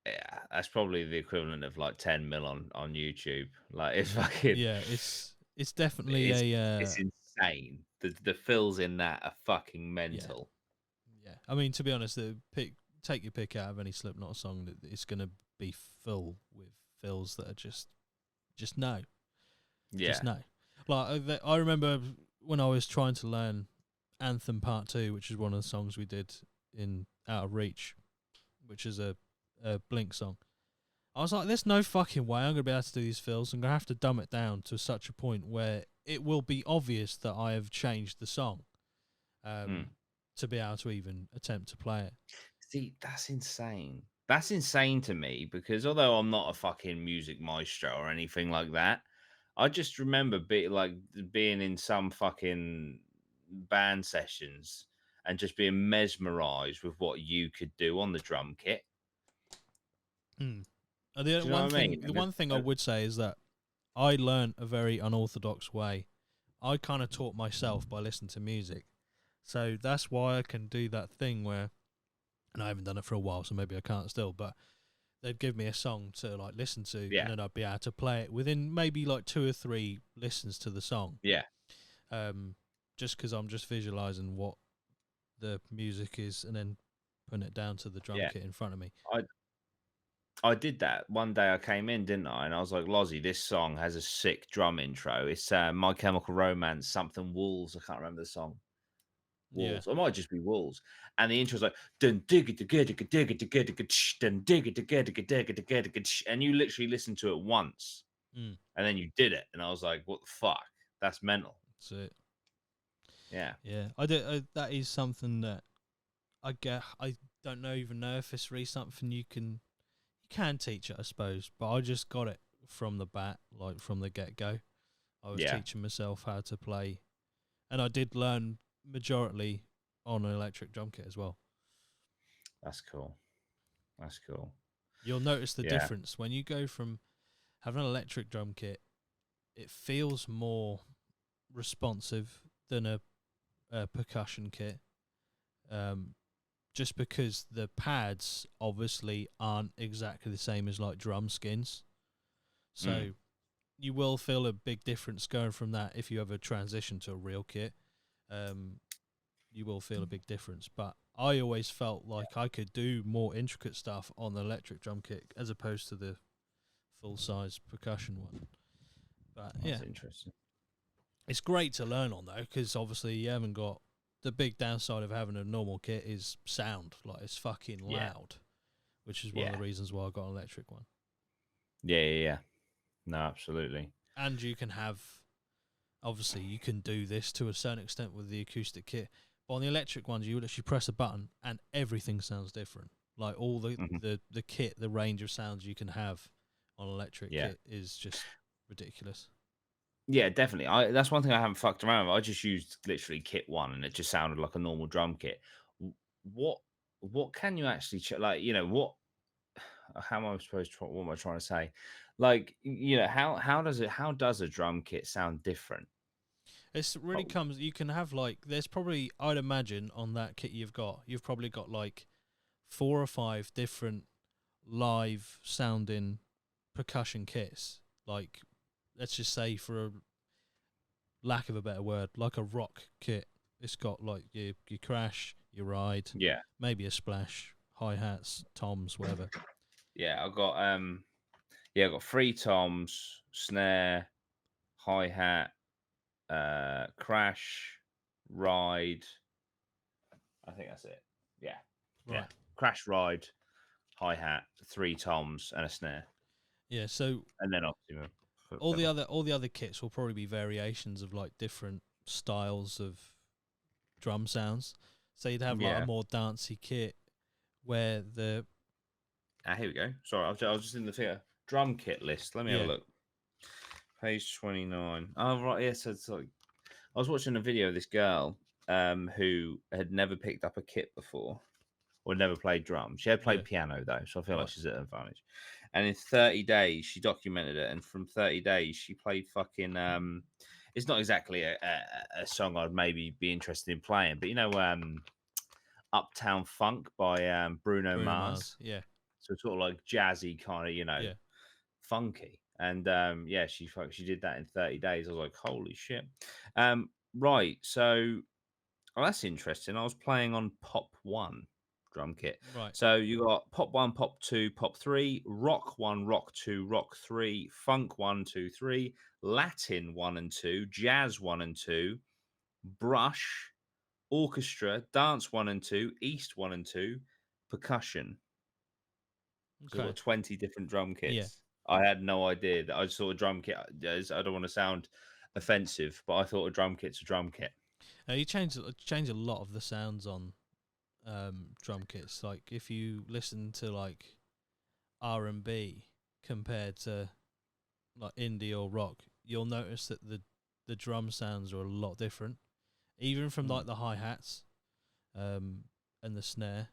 yeah. That's probably the equivalent of like 10 mil on YouTube. Like it's fucking Yeah, it's definitely it's a it's insane. The fills in that are fucking yeah. mental. Yeah. I mean, to be honest, take your pick out of any Slipknot song that it's going to be full with fills that are just no. Just Yeah, no. Like I remember when I was trying to learn Anthem Part 2, which is one of the songs we did in Out of Reach, which is a Blink song. I was like, there's no fucking way I'm going to be able to do these fills. I'm going to have to dumb it down to such a point where it will be obvious that I have changed the song mm. to be able to even attempt to play it. See, that's insane. That's insane to me because although I'm not a fucking music maestro or anything like that, I just remember being in some fucking band sessions and just being mesmerized with what you could do on the drum kit. Hmm. Do you know what I mean? The one thing I would say is that I learned a very unorthodox way. I kind of taught myself by listening to music. So that's why I can do that thing where, and I haven't done it for a while, so maybe I can't still, but they'd give me a song to like listen to, and yeah, then I'd be able to play it within maybe like 2 or 3 listens to the song. yeah, Um, just because I'm just visualizing what the music is, and then putting it down to the drum yeah. kit in front of me. I did that one day. I came in, didn't I? And I was like, Lozzy, this song has a sick drum intro. It's My Chemical Romance, something Wolves. I can't remember the song. Yeah. Wolves. Or it might just be Wolves. And the intro's like dun dig it dig it dig it dig it dun dig it dig it dig it dig it, and you literally listen to it once Mm, and then you did it. And I was like, what the fuck? That's mental. that's it. Yeah. Yeah, I did. That is something that I get. I don't know even know if it's really something you can teach it, I suppose. But I just got it from the bat, like from the get go. I was Yeah. teaching myself how to play, and I did learn majority on an electric drum kit as well. That's cool. That's cool. You'll notice the Yeah. difference when you go from having an electric drum kit. It feels more responsive than a percussion kit, um, just because the pads obviously aren't exactly the same as like drum skins. Mm. So you will feel a big difference going from that if you ever transition to a real kit. Um, you will feel a big difference. But I always felt like I could do more intricate stuff on the electric drum kit as opposed to the full size percussion one. But yeah, That's interesting. it's great to learn on though, because obviously you haven't got the big downside of having a normal kit is sound. Like it's fucking Yeah. loud, which is one of Yeah. the reasons why I got an electric one. Yeah. No, absolutely. And you can have, obviously, you can do this to a certain extent with the acoustic kit. But on the electric ones, you literally press a button and everything sounds different. Like all Hmm. the kit, the range of sounds you can have on electric Yeah. kit is just ridiculous. Yeah, definitely. That's one thing I haven't fucked around with. I just used literally kit one, and it just sounded like a normal drum kit. W- What what can you actually like? What? How am I supposed to? What am I trying to say? Like, how does a drum kit sound different? It's really Oh, comes. You can have like there's probably I'd imagine on that kit you've probably got like 4 or 5 different live sounding percussion kits. Like let's just say for a lack of a better word, like a rock kit. It's got like your crash, your ride, yeah, maybe a splash, hi hats, toms, whatever. yeah. I got three toms, snare, hi hat, crash, ride. I think that's it. Yeah, yeah. Right. Crash, ride, hi hat, three toms, and a snare, Yeah. So and then obviously my all the pedal. other kits will probably be variations of like different styles of drum sounds. So you'd have like a Yeah. more dancey kit where the Here we go. Sorry, I was just in the figure drum kit list. Let me have a yeah look. Page 29. Oh, right. Yeah. So it's like I was watching a video of this girl who had never picked up a kit before or never played drums. She had yeah played piano though, so I feel like right she's at an advantage. And in 30 days, she documented it, and from 30 days, she played fucking. It's not exactly a song I'd maybe be interested in playing, but Uptown Funk by Bruno Bruno Mars Mars. yeah So sort of like jazzy kind of, yeah funky. And yeah, she did that in 30 days. I was like, holy shit. Right. So that's interesting. I was playing on Pop One drum kit. right So you got Pop One, Pop Two, Pop Three, Rock One, Rock Two, Rock Three, Funk One, Two, Three, Latin One and Two, Jazz One and Two, Brush, Orchestra, Dance One and Two, East One and Two, Percussion. So we've okay got 20 different drum yeah. kits. I had no idea that I just thought a drum kit. I don't want to sound offensive, but I thought a drum kit's a drum kit. You change a lot of the sounds on drum kits. Like if you listen to like R&B compared to like indie or rock, you'll notice that the drum sounds are a lot different, even from Mm. like the hi hats um, and the snare.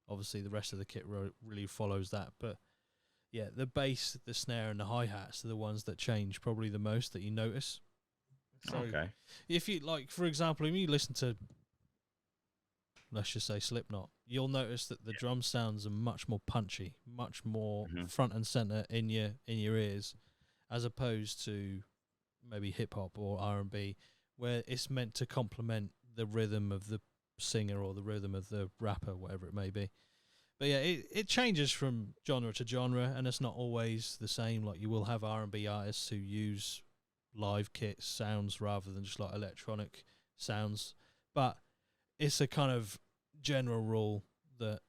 Obviously, the rest of the kit really follows that, but yeah, the bass, the snare, and the hi hats are the ones that change probably the most that you notice. So, Okay. if you like, for example, if you listen to, let's just say Slipknot, you'll notice that the drum sounds are much more punchy, much more Hmm. front and center in your ears, as opposed to maybe hip hop or R&B, where it's meant to complement the rhythm of the singer or the rhythm of the rapper, whatever it may be. But yeah, it changes from genre to genre, and it's not always the same. Like you will have R&B artists who use live kit sounds rather than just like electronic sounds, but it's a kind of general rule that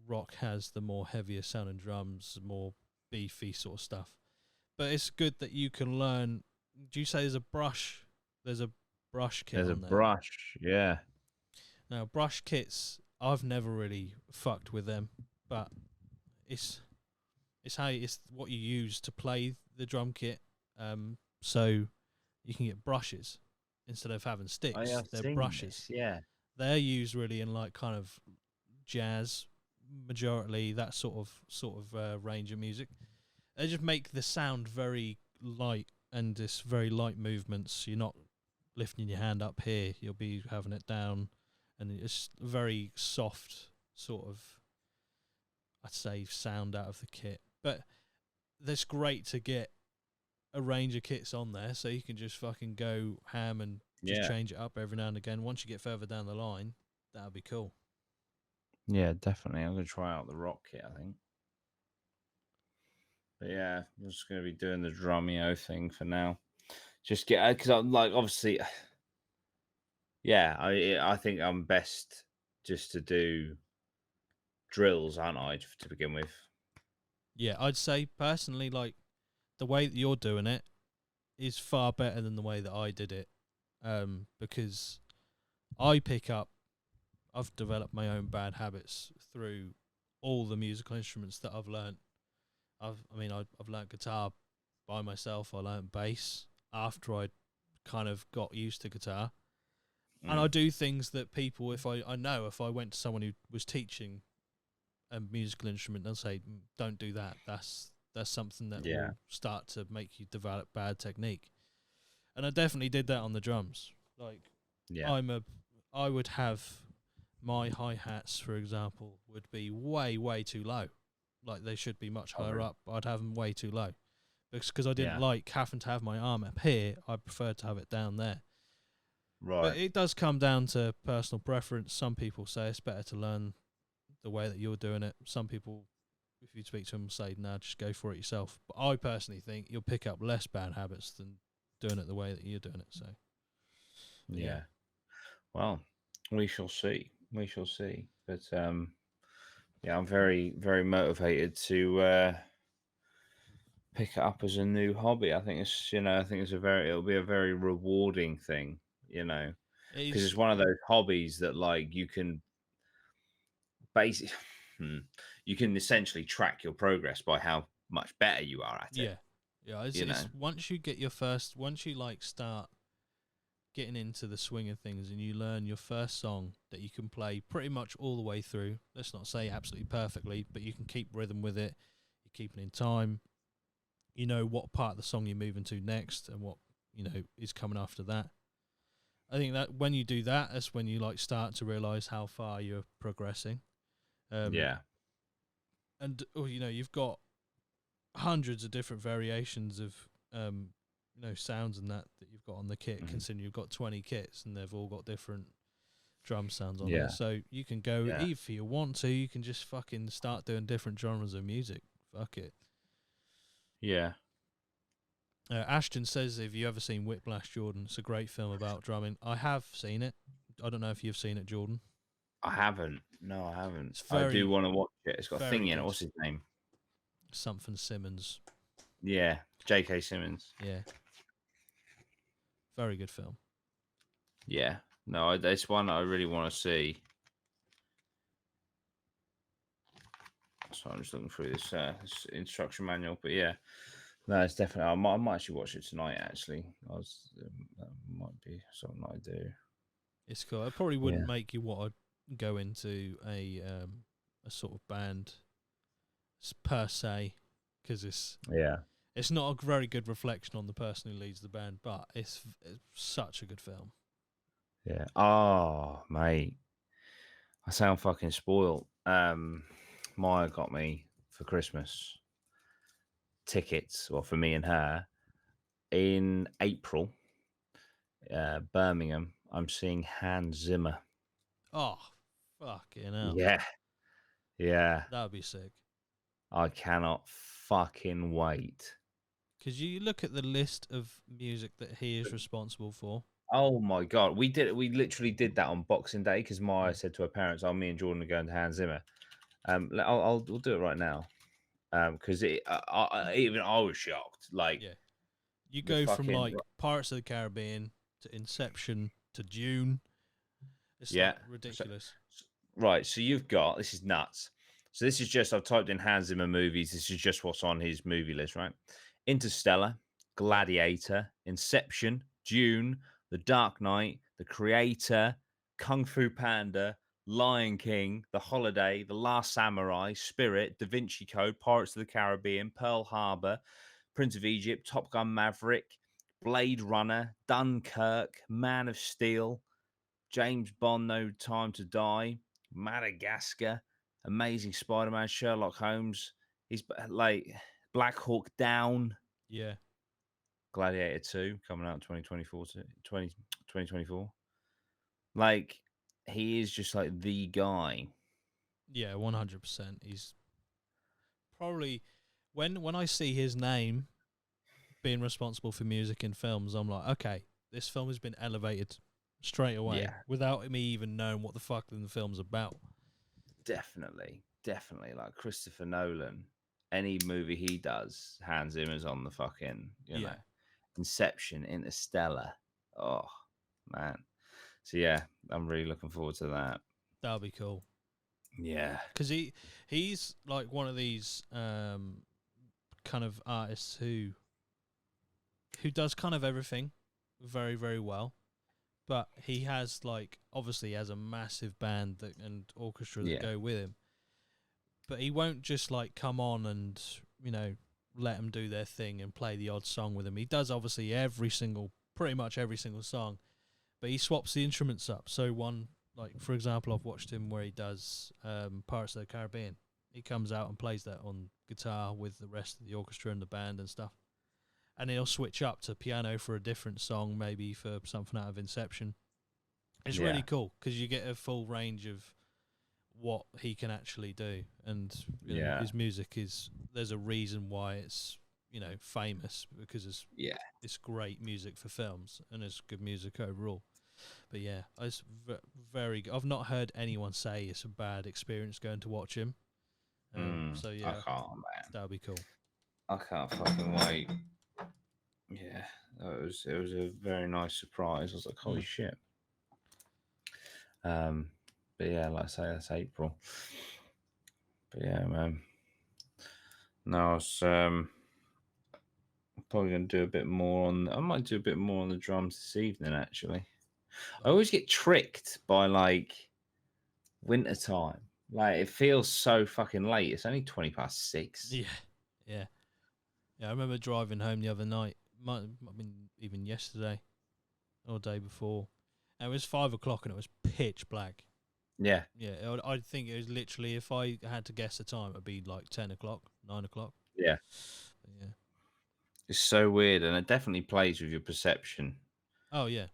rock has the more heavier sounding drums, more beefy sort of stuff. But it's good that you can learn. Do you say there's a brush? There's a brush kit There's a on there. brush. Yeah. Now brush kits, I've never really fucked with them, but it's it's what you use to play the drum kit. So you can get brushes instead of having Oh, yeah, sticks. I've They're seen brushes. this. Yeah. They're used really in like kind of jazz, majority that sort of range of music. They just make the sound very light and it's very light movements. You're not lifting your hand up here, you'll be having it down, and it's very soft sort of, I'd say, sound out of the kit. But that's great to get a range of kits on there, so you can just fucking go ham and just Yeah. change it up every now and again. Once you get further down the line, that'll be cool. Yeah, definitely. I'm gonna try out the rock kit, I think. But yeah, I'm just gonna be doing the Drumeo thing for now. Just get because I'm like obviously, yeah. I think I'm best just to do drills, aren't I, to begin with? Yeah, I'd say personally, like the way that you're doing it is far better than the way that I did it, because I pick up. I've developed my own bad habits through all the musical instruments that I've learnt. I've learnt guitar by myself. I learnt bass after I kind of got used to guitar, and I Mm. do things that people, if I know if I went to someone who was teaching a musical instrument, they'll say, "Don't do that. That's something that Yeah, will start to make you develop bad technique." And I definitely did that on the drums. Like, yeah, I'm a, I would have my hi hats, for example, would be way too low. Like they should be much oh, higher really? up. I'd have them way too low because I didn't Yeah, like having to have my arm up here. I preferred to have it down there. But right. it does come down to personal preference. Some people say it's better to learn the way that you're doing it. Some people, if you speak to them, say, "Nah, just go for it yourself." But I personally think you'll pick up less bad habits than doing it the way that you're doing it. So, but yeah, Yeah. Well, we shall see. We shall see. But yeah, I'm very motivated to pick it up as a new hobby. I think it's I think it'll be a very rewarding thing. You know, it because is. it's one of those hobbies that like you can basically you can essentially track your progress by how much better you are at it. Yeah, yeah. You know. It's once you get your first, once you like start getting into the swing of things, and you learn your first song that you can play pretty much all the way through. Let's not say absolutely perfectly, but you can keep rhythm with it. You're keeping in time. You know what part of the song you're moving to next, and what is coming after that. I think that when you do that, that's when you like start to realize how far you're progressing. Um, Yeah. and you've got hundreds of different variations of sounds and that you've got on the kit. Mhm. Considering you've got 20 kits and they've all got different drum sounds on there, Yeah. so you can go Yeah. if you want to. You can just fucking start doing different genres of music. Fuck it. Yeah. Ashton says, "Have you ever seen Whiplash, Jordan? It's a great film about drumming." I have seen it. I don't know if you've seen it, Jordan. I haven't. No, I haven't. It's I do very, want to watch it. It's got a very thing in it. good. What's his name? Something Simmons. Yeah, J.K. Simmons. Yeah, very good film. Yeah. No, it's one that I really want to see. So I'm just looking through this instruction manual. But yeah, no, it's definitely. I might actually watch it tonight. Actually, that might be something I do. It's cool. It probably wouldn't Yeah. make you want to go into a sort of band per se, because Yeah. it's not a very good reflection on the person who leads the band. But it's such a good film. Yeah. Oh, mate, I sound fucking spoiled. Maya got me for Christmas tickets, well, for me and her in April. Birmingham. I'm seeing Hans Zimmer. Oh, fucking hell, Yeah. Yeah. that would be sick. I cannot fucking wait. Because you look at the list of music that he is responsible for. Oh my god, we did. We literally did that on Boxing Day because Maya Mm. said to her parents, "Oh, me and Jordan are going to Hans Zimmer." We'll do it right now. Because even I was shocked. Like Yeah, you the go from fucking like Pirates of the Caribbean to Inception to Dune. It's yeah. like So, ridiculous. right, so you've got this is nuts. So this is just I've typed in Hans Zimmer movies. This is just what's on his movie list, right? Interstellar, Gladiator, Inception, Dune, The Dark Knight, The Creator, Kung Fu Panda, Lion King, The Holiday, The Last Samurai, Spirit, Da Vinci Code, Pirates of the Caribbean, Pearl Harbor, Prince of Egypt, Top Gun Maverick, Blade Runner, Dunkirk, Man of Steel, James Bond, No Time to Die, Madagascar, Amazing Spider-Man, Sherlock Holmes. He's like Black Hawk Down, Yeah. Gladiator 2 coming out in 2024. Like he is just like the guy. Yeah, 100%. He's probably when I see his name being responsible for music in films, I'm like, okay, this film has been elevated straight away Yeah, without me even knowing what the fuck the film's about. definitely. Like Christopher Nolan, any movie he does, Hans Zimmer's on the fucking, Yeah, Inception, Interstellar. Oh man. So yeah, I'm really looking forward to that. that'll be cool. Yeah. Because he's like one of these kind of artists who does kind of everything very, very well. But he has like obviously has a massive band that and orchestra that Yeah. go with him. But he won't just like come on and you know let them do their thing and play the odd song with him. He does obviously pretty much every single song, but he swaps the instruments up. So one like for example, I've watched him where he does Pirates of the Caribbean. He comes out and plays that on guitar with the rest of the orchestra and the band and stuff. And he'll switch up to piano for a different song, maybe for something out of Inception. It's Yeah. really cool because you get a full range of what he can actually do, and you know Yeah. his music is. There's a reason why it's famous because Yeah. it's great music for films and it's good music overall. But yeah, it's very. I've not heard anyone say it's a bad experience going to watch him. So I yeah, can't, man. that'll be cool. I can't fucking wait. Yeah. It was a very nice surprise. I was like, holy Mm. shit. But yeah, like I say, that's April. But yeah, man. No, I was probably gonna do a bit more on. I might do a bit more on the drums this evening. Actually, I Like, always get tricked by like winter time. Like it feels so fucking late. It's only 20 past 6. yeah, yeah, yeah. I remember driving home the other night. I mean, even yesterday or day before. And it was 5 o'clock and it was pitch black. Yeah, Yeah, I think it was literally if I had to guess the time, it'd be like 10 o'clock, 9 o'clock. yeah. But yeah. It's so weird, and it definitely plays with your perception Oh yeah.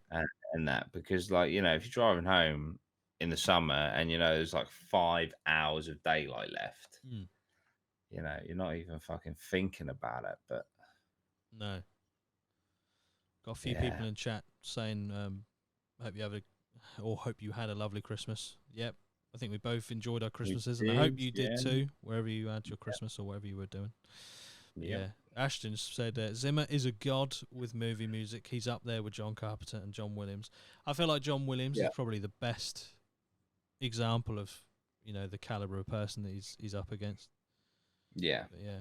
and that because, like, if you're driving home in the summer and there's like 5 hours of daylight left, Mm, you're not even fucking thinking about it. But no. Got a few yeah, people in chat saying, hope you have a, or hope you had a lovely Christmas. Yep. I think we both enjoyed our we Christmases, and I hope did. you did Yeah, too, wherever you had your Christmas or whatever you were doing. But yep, yeah, Ashton said Zimmer is a god with movie music. He's up there with John Carpenter and John Williams. I feel like John Williams is yeah, probably the best example of the caliber of person that he's up against. yeah. But yeah.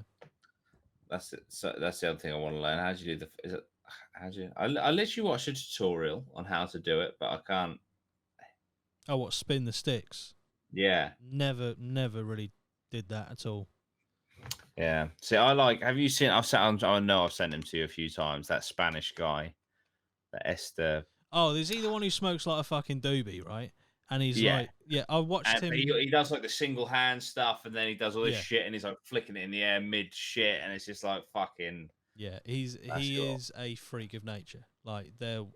That's it. So that's the other thing I want to learn. How do you do the? Is it? How do you? I literally watched a tutorial on how to do it, but I can't. Oh, what spin the sticks? Yeah, Never really did that at all. yeah. See, I like. Have you seen? I've sent. I know I've sent him to you a few times. That Spanish guy, that Esther. Oh, there's either one who smokes like a fucking doobie, right? And he's Yeah, like, yeah, I watched and him. he does like the single hand stuff, and then he does all this Yeah, shit, and he's like flicking it in the air mid shit, and it's just like fucking. yeah, That's he cool. is a freak of nature. Like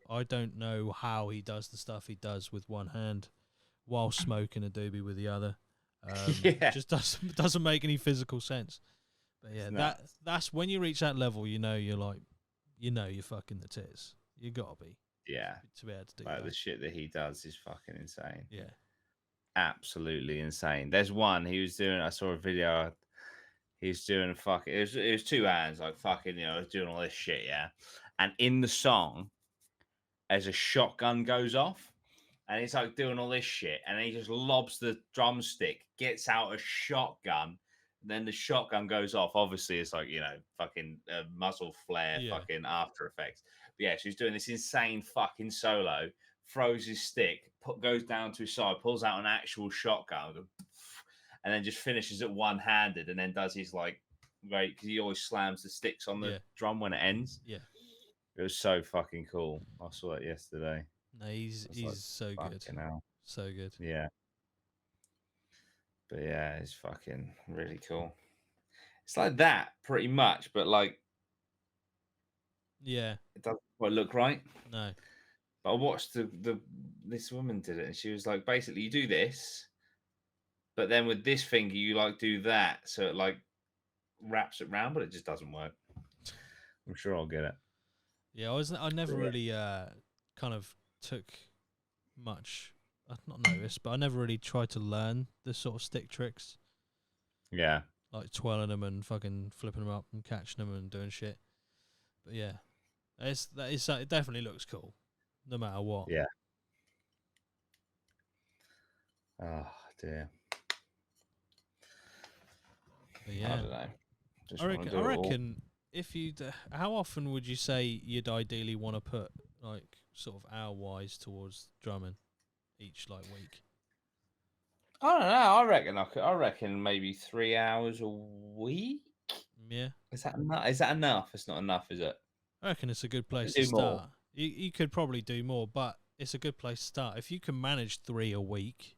I don't know how he does the stuff he does with one hand while smoking a doobie with the other. Yeah, Just doesn't make any physical sense. But it's yeah, nuts. that's when you reach that level, you're like, you're fucking the tits. You gotta be Yeah, to be able to do like the that. shit that he does is fucking insane. Yeah, Absolutely insane. There's one he was doing. I saw a video. He's doing fucking. It was two hands, like fucking. Doing all this shit. Yeah, and in the song, as a shotgun goes off, and he's like doing all this shit, and he just lobs the drumstick, gets out a shotgun. And then the shotgun goes off. Obviously, it's like fucking muzzle flare, yeah, fucking After Effects. But yeah, she's doing this insane fucking solo. Throws his stick, goes down to his side, pulls out an actual shotgun, and then just finishes it one-handed, and then does his like right because he always slams the sticks on the yeah, drum when it ends. yeah. It was so fucking cool. I saw it yesterday. No, I was like, he's so good, fucking hell. so good. Yeah. But yeah, it's fucking really cool. It's like that pretty much, but like Yeah, it doesn't quite look right. no, But I watched the this woman did it, and she was like, basically, you do this, but then with this finger, you like do that, so it like wraps it round, but it just doesn't work. I'm sure I'll get it. yeah. I never But yeah, really kind of took much. Not noticed, but I never really tried to learn the sort of stick tricks, yeah, like twirling them and fucking flipping them up and catching them and doing shit. But yeah, it definitely looks cool, no matter what. yeah. Oh dear, But I yeah, don't know. I Just want to reckon. do I it all. reckon if you, how often would you say you'd ideally want to put like sort of hour wise towards drumming each like week? I don't know. I reckon I reckon maybe 3 hours a week. Yeah, Is that enough? Is that enough? It's not enough, is it? I reckon it's a good I can place to do more. start. You could probably do more, but it's a good place to start. If you can manage 3 a week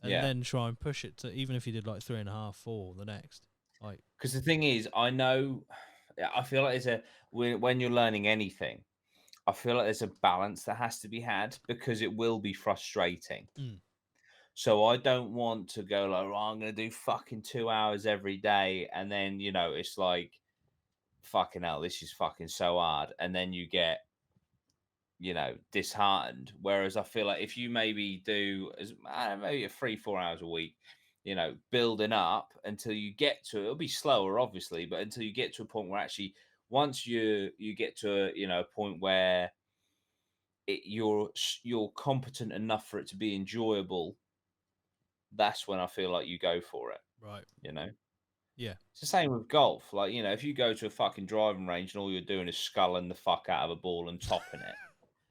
and Yeah. then try and push it to, even if you did like 3.5, 4 the next, like, Because the thing is, I know, I feel like when you're learning anything, I feel like there's a balance that has to be had because it will be frustrating. mm, So I don't want to go like, oh, I'm going to do fucking 2 hours every day. And then, it's like, fucking hell, this is fucking so hard. And then you get, disheartened. Whereas I feel like if you maybe do maybe 3-4 hours a week, building up until you get to it'll be slower, obviously, but until you get to a point where actually once you get to a point where you're competent enough for it to be enjoyable, that's when I feel like you go for it. right, You know, yeah, it's the same with golf. Like if you go to a fucking driving range and all you're doing is sculling the fuck out of a ball and topping it,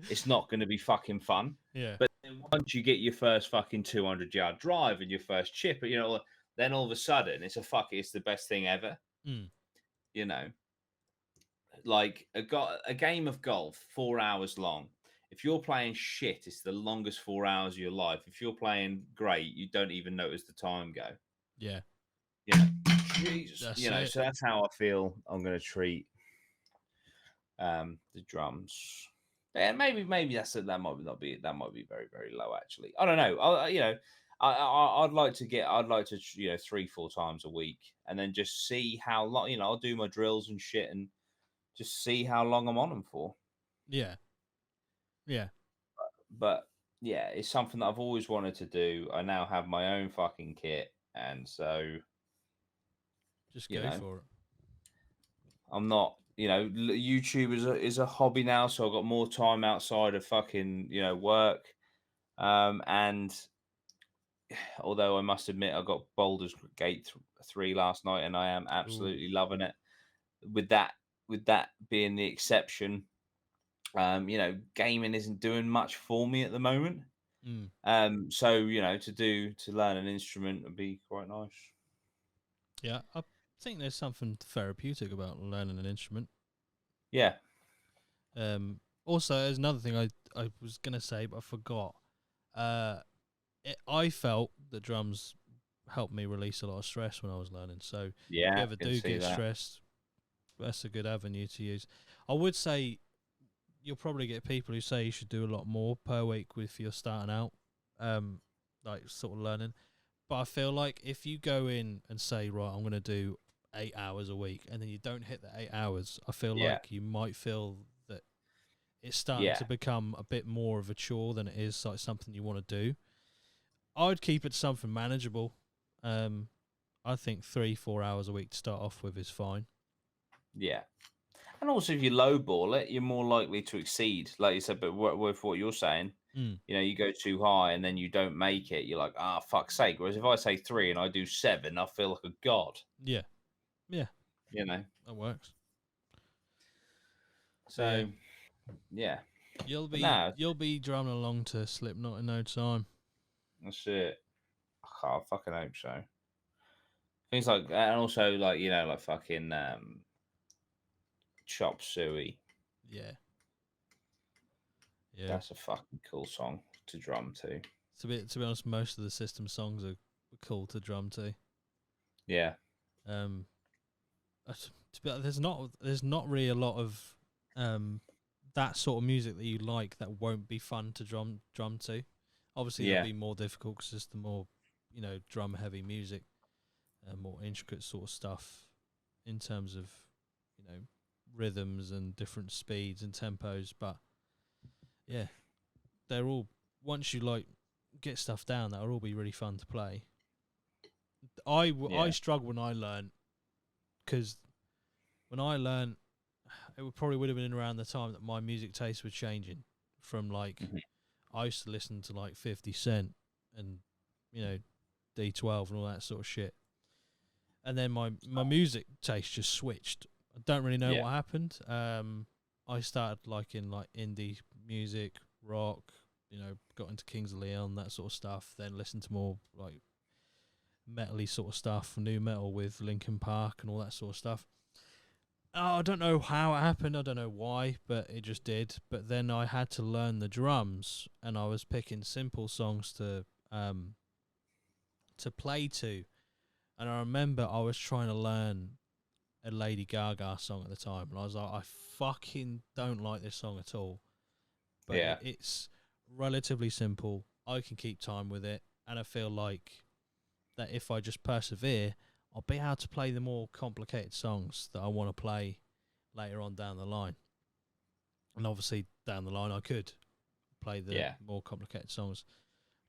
it's not going to be fucking fun. yeah, But then once you get your first fucking 200-yard drive and your first chip, then all of a sudden it's the best thing ever. mm, You know, like a game of golf, 4 hours long. If you're playing shit, it's the longest 4 hours of your life. If you're playing great, you don't even notice the time go. yeah, You know, Jesus, that's it. so that's how I feel I'm going to treat the drums. Yeah, maybe that might be very very low actually. I don't know. I'd like to 3-4 times a week and then just see how long. I'll do my drills and shit and just see how long I'm on them for. Yeah, yeah, But yeah, it's something that I've always wanted to do. I now have my own fucking kit, and so just you go know for it. I'm not. YouTube is a hobby now, so I've got more time outside of fucking work. And although I must admit I got Baldur's Gate 3 last night and I am Ooh, absolutely loving it. With that being the exception, gaming isn't doing much for me at the moment. mm, So to learn an instrument would be quite nice. yeah. I think there's something therapeutic about learning an instrument. Yeah, Also, there's another thing I was gonna say, but I forgot. Uh, I felt that drums helped me release a lot of stress when I was learning. So if you yeah, ever I can do see get that. stressed, that's a good avenue to use. I would say you'll probably get people who say you should do a lot more per week if you're starting out, um, like sort of learning. But I feel like if you go in and say, right, I'm going to do 8 hours a week, and then you don't hit the 8 hours, I feel Yeah, like you might feel that it's starting yeah, to become a bit more of a chore than it is like something you want to do. I'd keep it something manageable. Um, I think 3-4 hours a week to start off with is fine. yeah. And also, if you lowball it, you're more likely to exceed, like you said. But with what you're saying, Mm, you go too high and then you don't make it. You're like, ah, fuck's sake. Whereas if I say 3 and I do 7, I feel like a god. yeah, yeah, You know. that works. But yeah, So yeah, you'll but be no, you'll be drumming along to Slipknot in no time. that's it. I fucking hope so. Things like, and also like like fucking chop suey. Yeah, yeah. That's a fucking cool song to drum to. To be honest, most of the system songs are cool to drum to. Yeah, Um, there's not really a lot of um that sort of music that you like that won't be fun to drum to. Obviously, that'll yeah, be more difficult because it's the more drum heavy music and more intricate sort of stuff in terms of you know rhythms and different speeds and tempos. But yeah, they're all once you like get stuff down, that'll all be really fun to play. I yeah. struggled when I learned because when I learned, probably would have been around the time that my music taste was changing from like Mhm. I used to listen to like 50 Cent and you know D12 and all that sort of shit, and then my music taste just switched. I don't really know Yeah, what happened. I started liking like indie music, rock, got into Kings of Leon, that sort of stuff. Then listened to more like metally sort of stuff, new metal with Linkin Park and all that sort of stuff. Oh, I don't know how it happened. I don't know why, but it just did. But then I had to learn the drums, and I was picking simple songs to play to. And I remember I was trying to learn a Lady Gaga song at the time, and I was like, I fucking don't like this song at all. But yeah, it's relatively simple. I can keep time with it, and I feel like that if I just persevere, I'll be able to play the more complicated songs that I want to play later on down the line. And obviously, down the line, I could play the yeah, more complicated songs.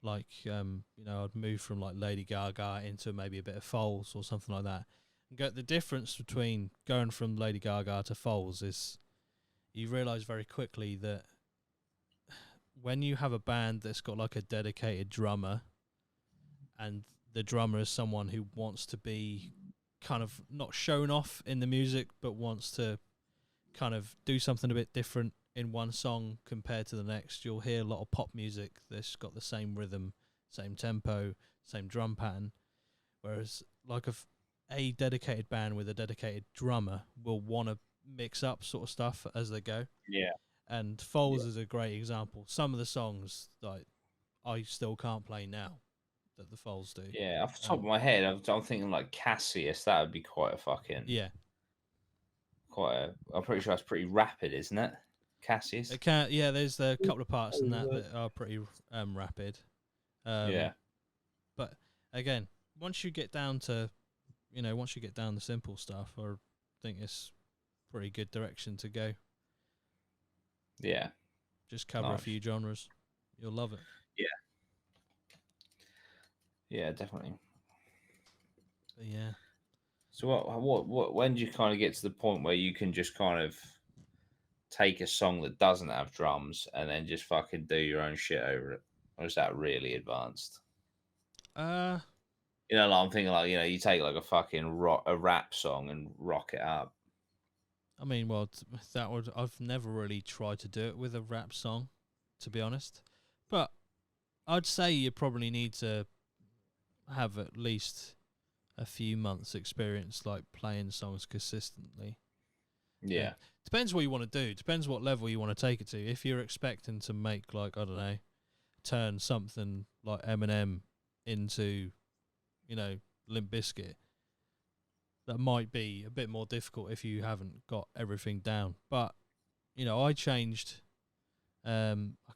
Like, I'd move from like Lady Gaga into maybe a bit of Foals or something like that. And the difference between going from Lady Gaga to Foals is you realise very quickly that when you have a band that's got like a dedicated drummer and the drummer is someone who wants to be kind of not shown off in the music but wants to kind of do something a bit different in one song compared to the next, you'll hear a lot of pop music that's got the same rhythm, same tempo, same drum pattern. Whereas, like a dedicated band with a dedicated drummer will want to mix up sort of stuff as they go. yeah, And yeah. Foles is a great example. Some of the songs like I still can't play now that the Foles do. Yeah, off the top of my head, I'm thinking like Cassius. That would be quite a fucking Yeah, quite a. I'm pretty sure that's pretty rapid, isn't it? Cassius. it can. Yeah, there's a couple of parts in that are pretty rapid. Um, Yeah, but again, once you get down to once you get down the simple stuff, I think it's pretty good direction to go. yeah, Just cover a nice. few genres, you'll love it. Yeah, yeah, definitely. But yeah, So what? When do you kind of get to the point where you can just kind of take a song that doesn't have drums and then just fucking do your own shit over it, or is that really advanced? uh, Like, I'm thinking like you take like a fucking a rap song and rock it up. I mean, well, that would I've never really tried to do it with a rap song, to be honest. But I'd say you probably need to have at least a few months' experience, like playing songs consistently. Yeah, Depends what you want to do. Depends what level you want to take it to. If you're expecting to make like I don't know, turn something like Eminem into Limp Bizkit, that might be a bit more difficult if you haven't got everything down. But I changed. I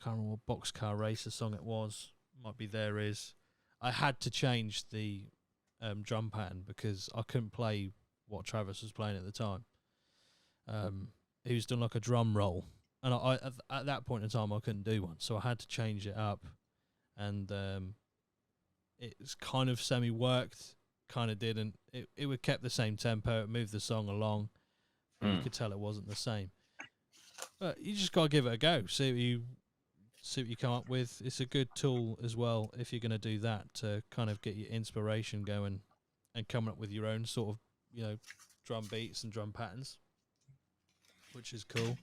can't remember what Boxcar Racer song it was. Might be There Is. I had to change the drum pattern because I couldn't play what Travis was playing at the time. He was doing like a drum roll, and at that point in time I couldn't do one, so I had to change it up, and it's kind of semi worked, kind of didn't. It would kept the same tempo, it moved the song along, but you mm. could tell it wasn't the same. But you just gotta give it a go, see what you come up with. It's a good tool as well if you're gonna do that to kind of get your inspiration going and coming up with your own sort of drum beats and drum patterns, which is cool.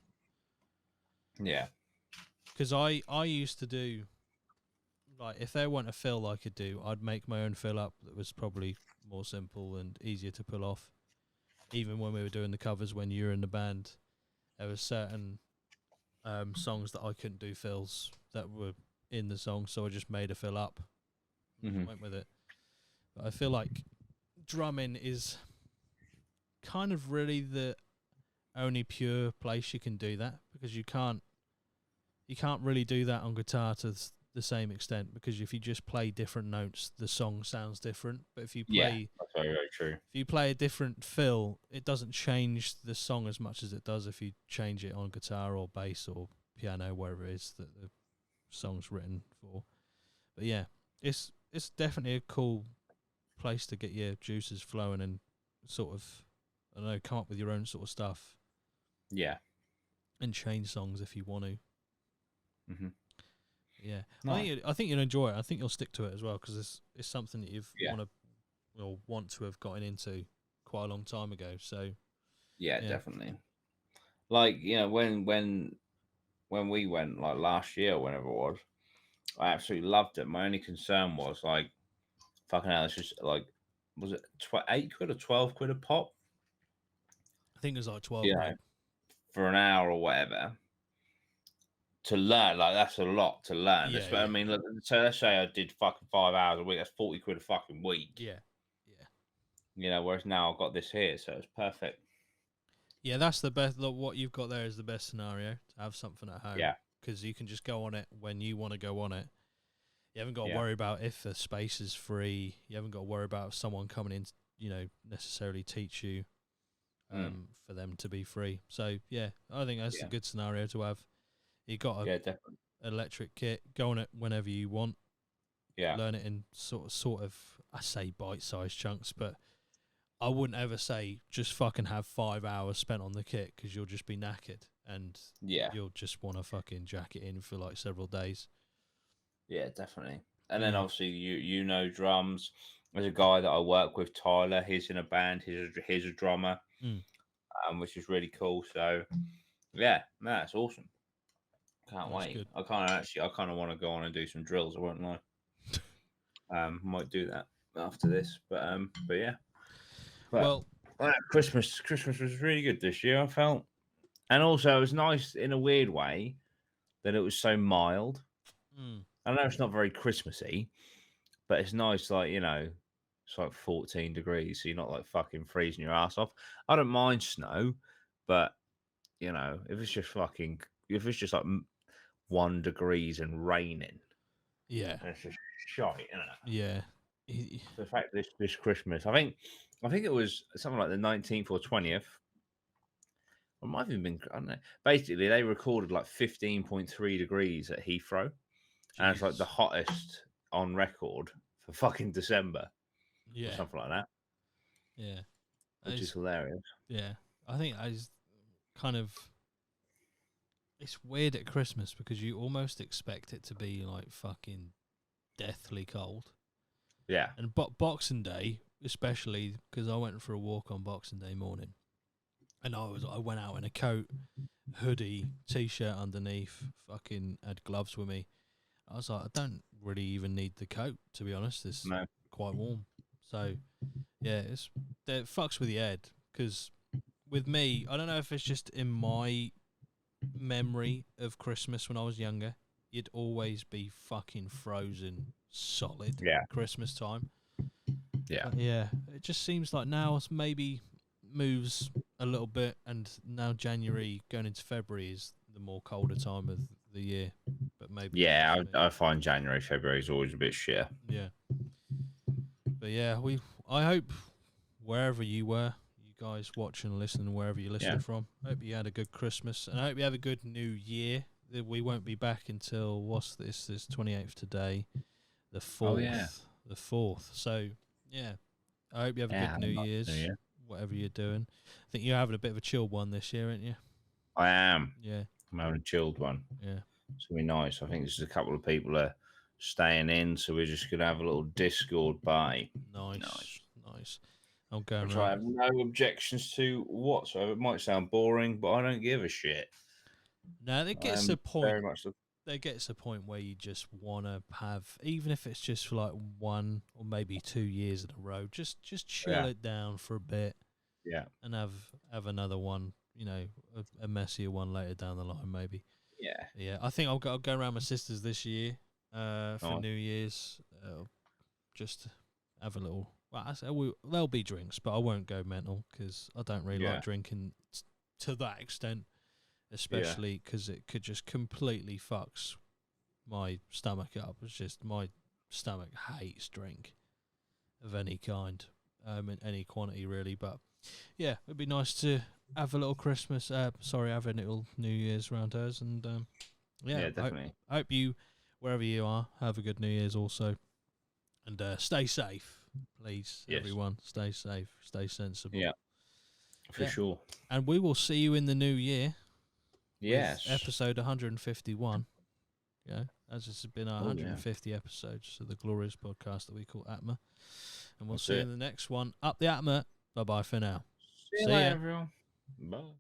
Yeah, Because I used to do like if there weren't a fill I could do, I'd make my own fill up that was probably more simple and easier to pull off. Even when we were doing the covers when you were in the band, there was certain songs that I couldn't do fills that were in the song, so I just made a fill up. And just Hmm. went with it. But I feel like drumming is kind of really the only pure place you can do that, because you can't really do that on guitar to the same extent, because if you just play different notes, the song sounds different. But if you Yeah, play that's very, very true. if you play a different fill, it doesn't change the song as much as it does if you change it on guitar or bass or piano, wherever it is that the song's written for. But yeah, it's definitely a cool place to get your juices flowing and sort of, I don't know, come up with your own sort of stuff Yeah. and change songs if you want to. Hmm. Yeah, Nice. I think you'll enjoy it. I think you'll stick to it as well, because it's something that you've Yeah. want to have gotten into quite a long time ago. So Yeah, yeah, definitely. Like, when we went like last year or whenever it was, I absolutely loved it. My only concern was like, fucking hell, it's just like, was it 8 quid or 12 quid a pop? I think it's like 12 You know, quid. for an hour or whatever to learn. Like, that's a lot to learn. Yeah, I yeah, mean, look, so let's say I did fucking 5 hours a week. That's 40 quid a fucking week. yeah, yeah, Whereas now I've got this here, so it's perfect. yeah. That's the best. Look, what you've got there is the best scenario to have something at home, Yeah, because you can just go on it when you want to go on it. You haven't got to yeah, worry about if the space is free. You haven't got to worry about someone coming in, necessarily teach you mm, for them to be free. So yeah, I think that's a yeah, good scenario to have. You got yeah, definitely. a electric kit, go on it whenever you want, Yeah, learn it in sort of I say bite-sized chunks, but I wouldn't ever say just fucking have 5 hours spent on the kit, because you'll just be knackered and yeah, you'll just want to fucking jack it in for like several days. yeah, definitely. And then Yeah. obviously drums. There's a guy that I work with, Tyler. He's in a band. He's a drummer, Mm. which is really cool. So yeah, no, that's awesome. Can't That's wait. good. I kind of want to go on and do some drills. I won't lie. Might do that after this, but yeah. But Well, Christmas was really good this year. I felt, and also it was nice in a weird way that it was so mild. mm, I know it's not very Christmassy, but it's nice. Like, it's like 14 degrees, so you're not like fucking freezing your ass off. I don't mind snow, but if it's just like 1 degrees and raining, yeah, and it's just shite, isn't it? yeah, So the fact this Christmas, I think it was something like the 19th or 20th. It might have even been, I don't know. Basically, they recorded like 15.3 degrees at Heathrow, and it's like the Jesus, hottest on record for fucking December or yeah, something like that, yeah. which is It's, hilarious. yeah, I think I just kind of, it's weird at Christmas because you almost expect it to be like fucking deathly cold. Yeah, And Boxing Day, especially because I went for a walk on Boxing Day morning, and I went out in a coat, hoodie, t-shirt underneath, fucking had gloves with me. I was like, I don't really even need the coat, to be honest. It's no, quite warm. So yeah, it fucks with your head, because with me, I don't know if it's just in my memory of Christmas when I was younger, you'd always be fucking frozen solid yeah, Christmas time. yeah, But yeah, it just seems like now it's maybe moves a little bit, and now January going into February is the more colder time of the year. But maybe that's yeah. just me. I find January, February is always a bit shit. Yeah. But yeah, I hope wherever you were, you guys watching and listening, wherever you're Yeah. listening from, I hope you had a good Christmas, and I hope you have a good New Year. We won't be back until what's this? This 28th today, the Oh yeah, 4th, the 4th. So yeah, I hope you have a yeah. good Have New a nice New Year's, Year. whatever you're doing. I think you're having a bit of a chilled one this year, aren't you? I am. Yeah, I'm having a chilled one. yeah. It's gonna be nice. I think there's a couple of people are staying in, so we're just gonna have a little Discord party. Nice, Nice. nice. I'm going Which I around. have no objections to whatsoever. It might sound boring, but I don't give a shit. Now it I gets am a point. very much the There gets a point where you just want to have, even if it's just for like 1 or maybe 2 years in a row, just chill yeah, it down for a bit yeah, and have another one. A messier one later down the line, maybe. Yeah. Yeah, I think I'll go around my sister's this year for Nice. New Year's. Just have a little. Well, there'll be drinks, but I won't go mental because I don't really like Yeah. drinking to that extent, Yeah. especially because it could just completely fucks my stomach up. It's just my stomach hates drink of any kind, in any quantity really. But yeah, it'd be nice to have a little Christmas. Have a little New Year's around hers, and yeah, Yeah, definitely. I hope you, wherever you are, have a good New Year's also, and stay safe, please, Yes. everyone. Stay safe, stay sensible. Yeah, for Yeah, sure. and we will see you in the new year with Yes. episode 151. Yeah, as this has been our Oh yeah. 150 episodes of the glorious podcast that we call APMA. And we'll That's see you it. in the next one. Up the APMA. Bye bye for now. See you See later, ya. everyone. Bye.